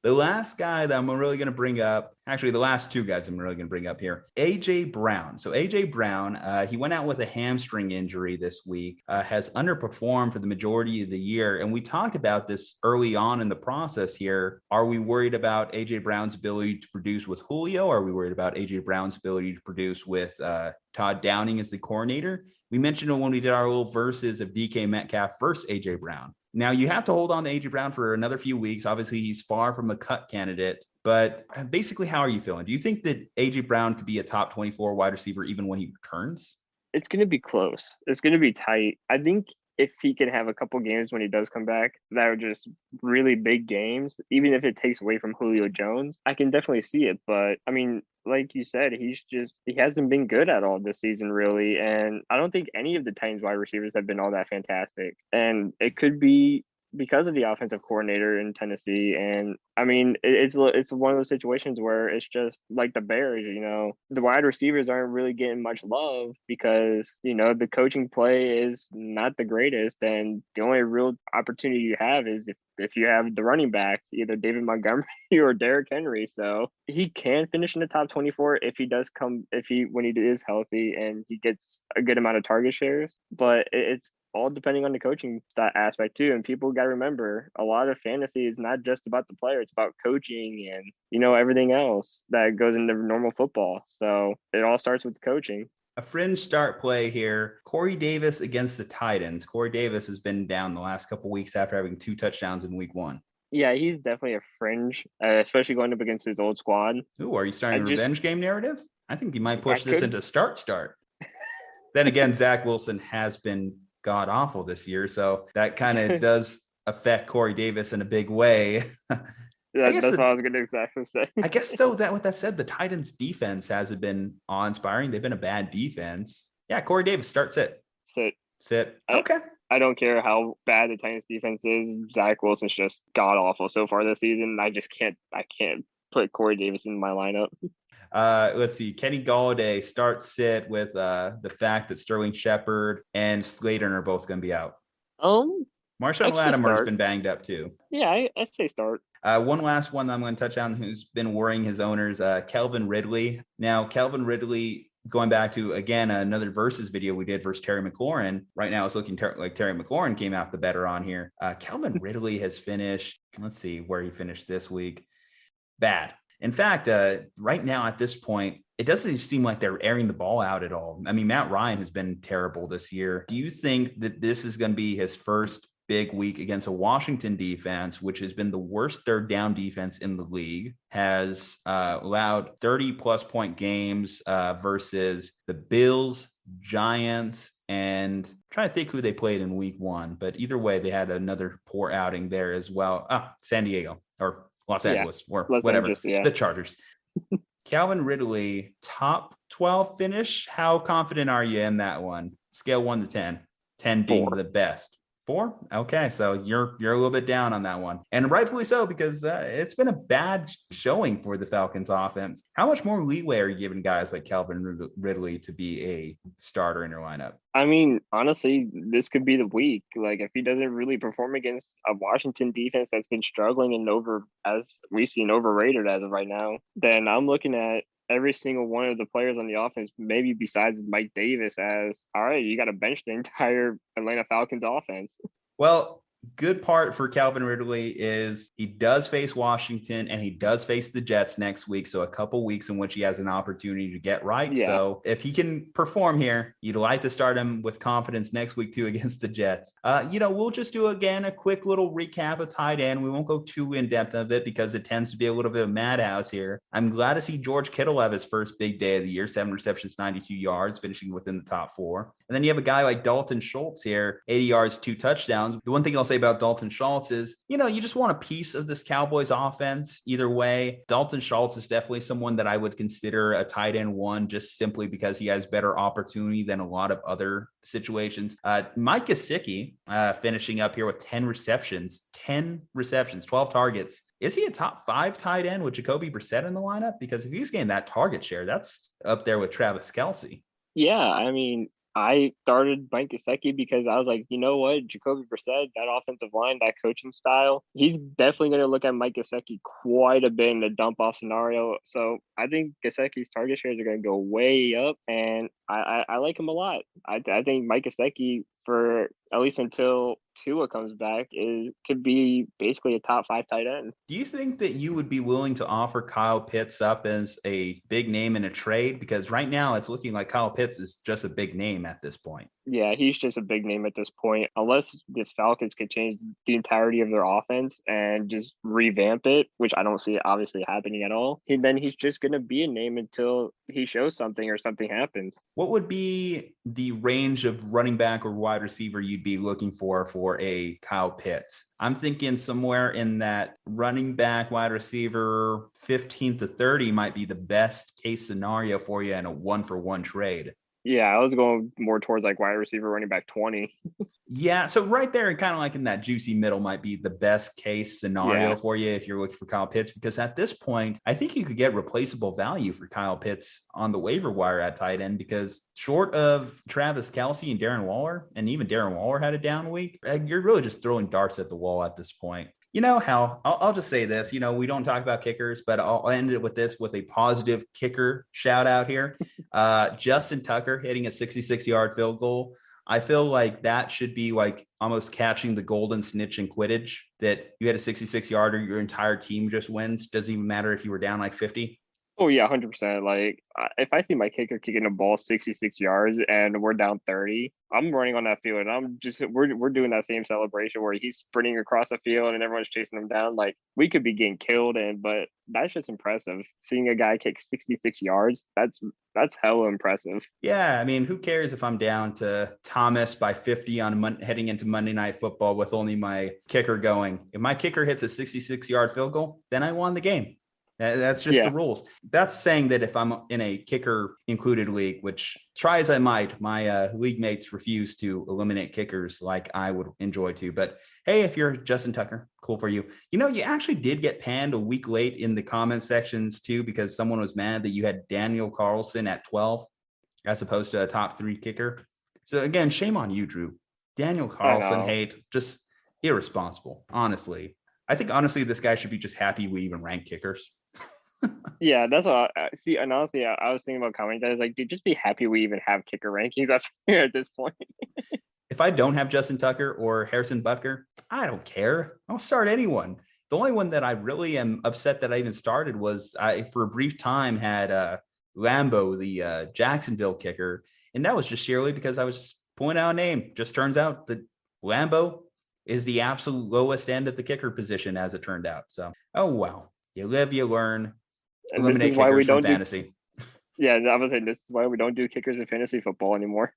The last guy that I'm really going to bring up, actually the last two guys I'm really going to bring up here, A.J. Brown. So A.J. Brown, he went out with a hamstring injury this week, has underperformed for the majority of the year. And we talked about this early on in the process here. Are we worried about A.J. Brown's ability to produce with Julio? Are we worried about A.J. Brown's ability to produce with Todd Downing as the coordinator? We mentioned when we did our little verses of DK Metcalf versus A.J. Brown. Now, you have to hold on to A.J. Brown for another few weeks. Obviously, he's far from a cut candidate. But basically, how are you feeling? Do you think that A.J. Brown could be a top 24 wide receiver even when he returns? It's going to be close. It's going to be tight. I think if he can have a couple games when he does come back that are just really big games, even if it takes away from Julio Jones, I can definitely see it. But I mean, like you said, he hasn't been good at all this season, really. And I don't think any of the Titans wide receivers have been all that fantastic. And it could be because of the offensive coordinator in Tennessee. And I mean, it's one of those situations where it's just like the Bears, the wide receivers aren't really getting much love because, the coaching play is not the greatest. And the only real opportunity you have is if you have the running back, either David Montgomery or Derrick Henry. So he can finish in the top 24 if he does when he is healthy and he gets a good amount of target shares. But it's all depending on the coaching aspect too. And people got to remember, a lot of fantasy is not just about the player. It's about coaching and, everything else that goes into normal football. So it all starts with coaching. A fringe start play here. Corey Davis against the Titans. Corey Davis has been down the last couple of weeks after having 2 touchdowns in week 1. Yeah, he's definitely a fringe, especially going up against his old squad. Ooh, are you starting a revenge game narrative? I think you might push this into start. Then again, Zach Wilson has been god awful this year, so that kind of does affect Corey Davis in a big way. That's what I was going to exactly say. I guess though, with that said, the Titans defense hasn't been awe-inspiring. They've been a bad defense. Yeah, Corey Davis, sit. Okay. I don't care how bad the Titans defense is. Zach Wilson's just god awful so far this season. I can't put Corey Davis in my lineup. Let's see. Kenny Galladay sit with the fact that Sterling Shepard and Slaton are both going to be out. Marshawn Latimer's been banged up too. Yeah, I'd say start. One last one that I'm going to touch on who's been worrying his owners, Kelvin Ridley. Now, Kelvin Ridley, going back to, again, another versus video we did versus Terry McLaurin. Right now, it's looking like Terry McLaurin came out the better on here. Kelvin Ridley has finished, let's see where he finished this week. Bad. In fact, right now at this point, it doesn't seem like they're airing the ball out at all. I mean, Matt Ryan has been terrible this year. Do you think that this is going to be his first big week against a Washington defense, which has been the worst third down defense in the league, has allowed 30-plus point games versus the Bills, Giants, and I'm trying to think who they played in week 1. But either way, they had another poor outing there as well. San Diego or Los Angeles or whatever, the Chargers. Calvin Ridley, top 12 finish. How confident are you in that one? Scale 1 to 10, 10 being the best. 4? Okay, so you're a little bit down on that one, and rightfully so, because it's been a bad showing for the Falcons offense. How much more leeway are you giving guys like Calvin Ridley to be a starter in your lineup? I mean, honestly, this could be the week. Like, if he doesn't really perform against a Washington defense that's been struggling and overrated as of right now, then I'm looking at every single one of the players on the offense, maybe besides Mike Davis, as, all right, you got to bench the entire Atlanta Falcons offense. Well, good part for Calvin Ridley is he does face Washington and he does face the Jets next week. So a couple weeks in which he has an opportunity to get right. Yeah. So if he can perform here, you'd like to start him with confidence next week too against the Jets. We'll just do again a quick little recap of tight end. We won't go too in depth of it because it tends to be a little bit of madhouse here. I'm glad to see George Kittle have his first big day of the year, 7 receptions, 92 yards, finishing within the top 4. And then you have a guy like Dalton Schultz here, 80 yards, 2 touchdowns. The one thing I'll say about Dalton Schultz is, you just want a piece of this Cowboys offense either way. Dalton Schultz is definitely someone that I would consider a tight end 1 just simply because he has better opportunity than a lot of other situations. Mike Gesicki finishing up here with 10 receptions, 12 targets. Is he a top 5 tight end with Jacoby Brissett in the lineup? Because if he's getting that target share, that's up there with Travis Kelce. Yeah, I mean, I started Mike Gesicki because I was like, you know what, Jacoby Brissett, that offensive line, that coaching style, he's definitely going to look at Mike Gesicki quite a bit in the dump off scenario. So I think Gesicki's target shares are going to go way up, and I like him a lot. I think Mike Gesicki, for at least until Tua comes back, could be basically a top 5 tight end. Do you think that you would be willing to offer Kyle Pitts up as a big name in a trade? Because right now it's looking like Kyle Pitts is just a big name at this point. Yeah, he's just a big name at this point. Unless the Falcons could change the entirety of their offense and just revamp it, which I don't see it obviously happening at all, then he's just going to be a name until he shows something or something happens. What would be the range of running back or wide receiver you'd be looking for a Kyle Pitts? I'm thinking somewhere in that running back, wide receiver, 15 to 30 might be the best case scenario for you in a 1-for-1 trade. Yeah, I was going more towards like wide receiver, running back 20. Yeah, so right there, kind of like in that juicy middle might be the best case scenario for you if you're looking for Kyle Pitts, because at this point, I think you could get replaceable value for Kyle Pitts on the waiver wire at tight end, because short of Travis Kelce and Darren Waller, and even Darren Waller had a down week, you're really just throwing darts at the wall at this point. You know how I'll just say this, we don't talk about kickers, but I'll end it with this, with a positive kicker shout out here. Justin Tucker hitting a 66-yard field goal. I feel like that should be like almost catching the golden snitch in Quidditch, that you had a 66-yarder, your entire team just wins. Doesn't even matter if you were down like 50. Oh, yeah, 100%. Like, if I see my kicker kicking a ball 66 yards and we're down 30, I'm running on that field, and we're doing that same celebration where he's sprinting across the field and everyone's chasing him down. Like, we could be getting killed, but that's just impressive. Seeing a guy kick 66 yards, that's hella impressive. Yeah, I mean, who cares if I'm down to Thomas by 50 on heading into Monday Night Football with only my kicker going? If my kicker hits a 66-yard field goal, then I won the game. That's just the rules. That's saying that if I'm in a kicker included league, which try as I might, my league mates refuse to eliminate kickers like I would enjoy to. But hey, if you're Justin Tucker, cool for you. You actually did get panned a week late in the comment sections too, because someone was mad that you had Daniel Carlson at 12 as opposed to a top 3 kicker. So again, shame on you, Drew. Daniel Carlson hate, just irresponsible. Honestly, I think this guy should be just happy we even rank kickers. Yeah, that's what I see. And honestly, I was thinking about commenting that. I was like, dude, just be happy we even have kicker rankings up here at this point. If I don't have Justin Tucker or Harrison Butker, I don't care. I'll start anyone. The only one that I really am upset that I even started was I, for a brief time, had Lambo, the Jacksonville kicker. And that was just sheerly because I was pointing out a name. Just turns out that Lambo is the absolute lowest end at the kicker position, as it turned out. So, oh, wow. You live, you learn. And this is why we don't fantasy. Yeah, I was saying this is why we don't do kickers in fantasy football anymore.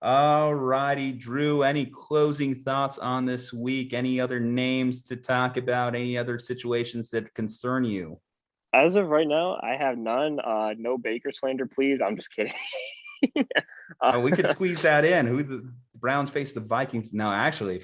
All righty, Drew, any closing thoughts on this week? Any other names to talk about? Any other situations that concern you? As of right now, I have none. No Baker slander, please. I'm just kidding. We could squeeze that in. Who the Browns face the Vikings? No, actually,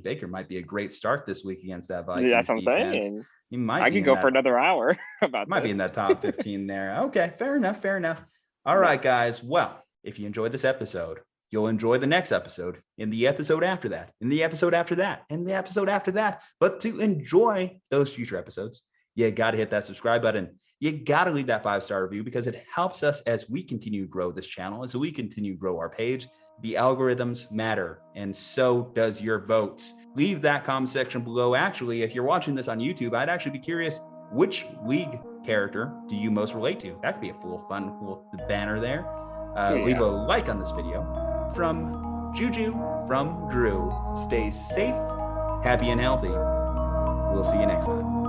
Baker might be a great start this week against that Vikings. That's what I'm defense. saying. He might. I could go for another hour about. Might be in that top 15 there. Okay, fair enough. All right, guys. Well, if you enjoyed this episode, you'll enjoy the next episode, in the episode after that, in the episode after that, in the episode after that. But to enjoy those future episodes, you got to hit that subscribe button. You got to leave that 5-star review, because it helps us as we continue to grow this channel, as we continue to grow our page. The algorithms matter, and so does your votes. Leave that comment section below. Actually, if you're watching this on YouTube, I'd actually be curious, which league character do you most relate to? That could be a fun little banner there. Leave a like on this video. From Juju, from Drew, stay safe, happy, and healthy. We'll see you next time.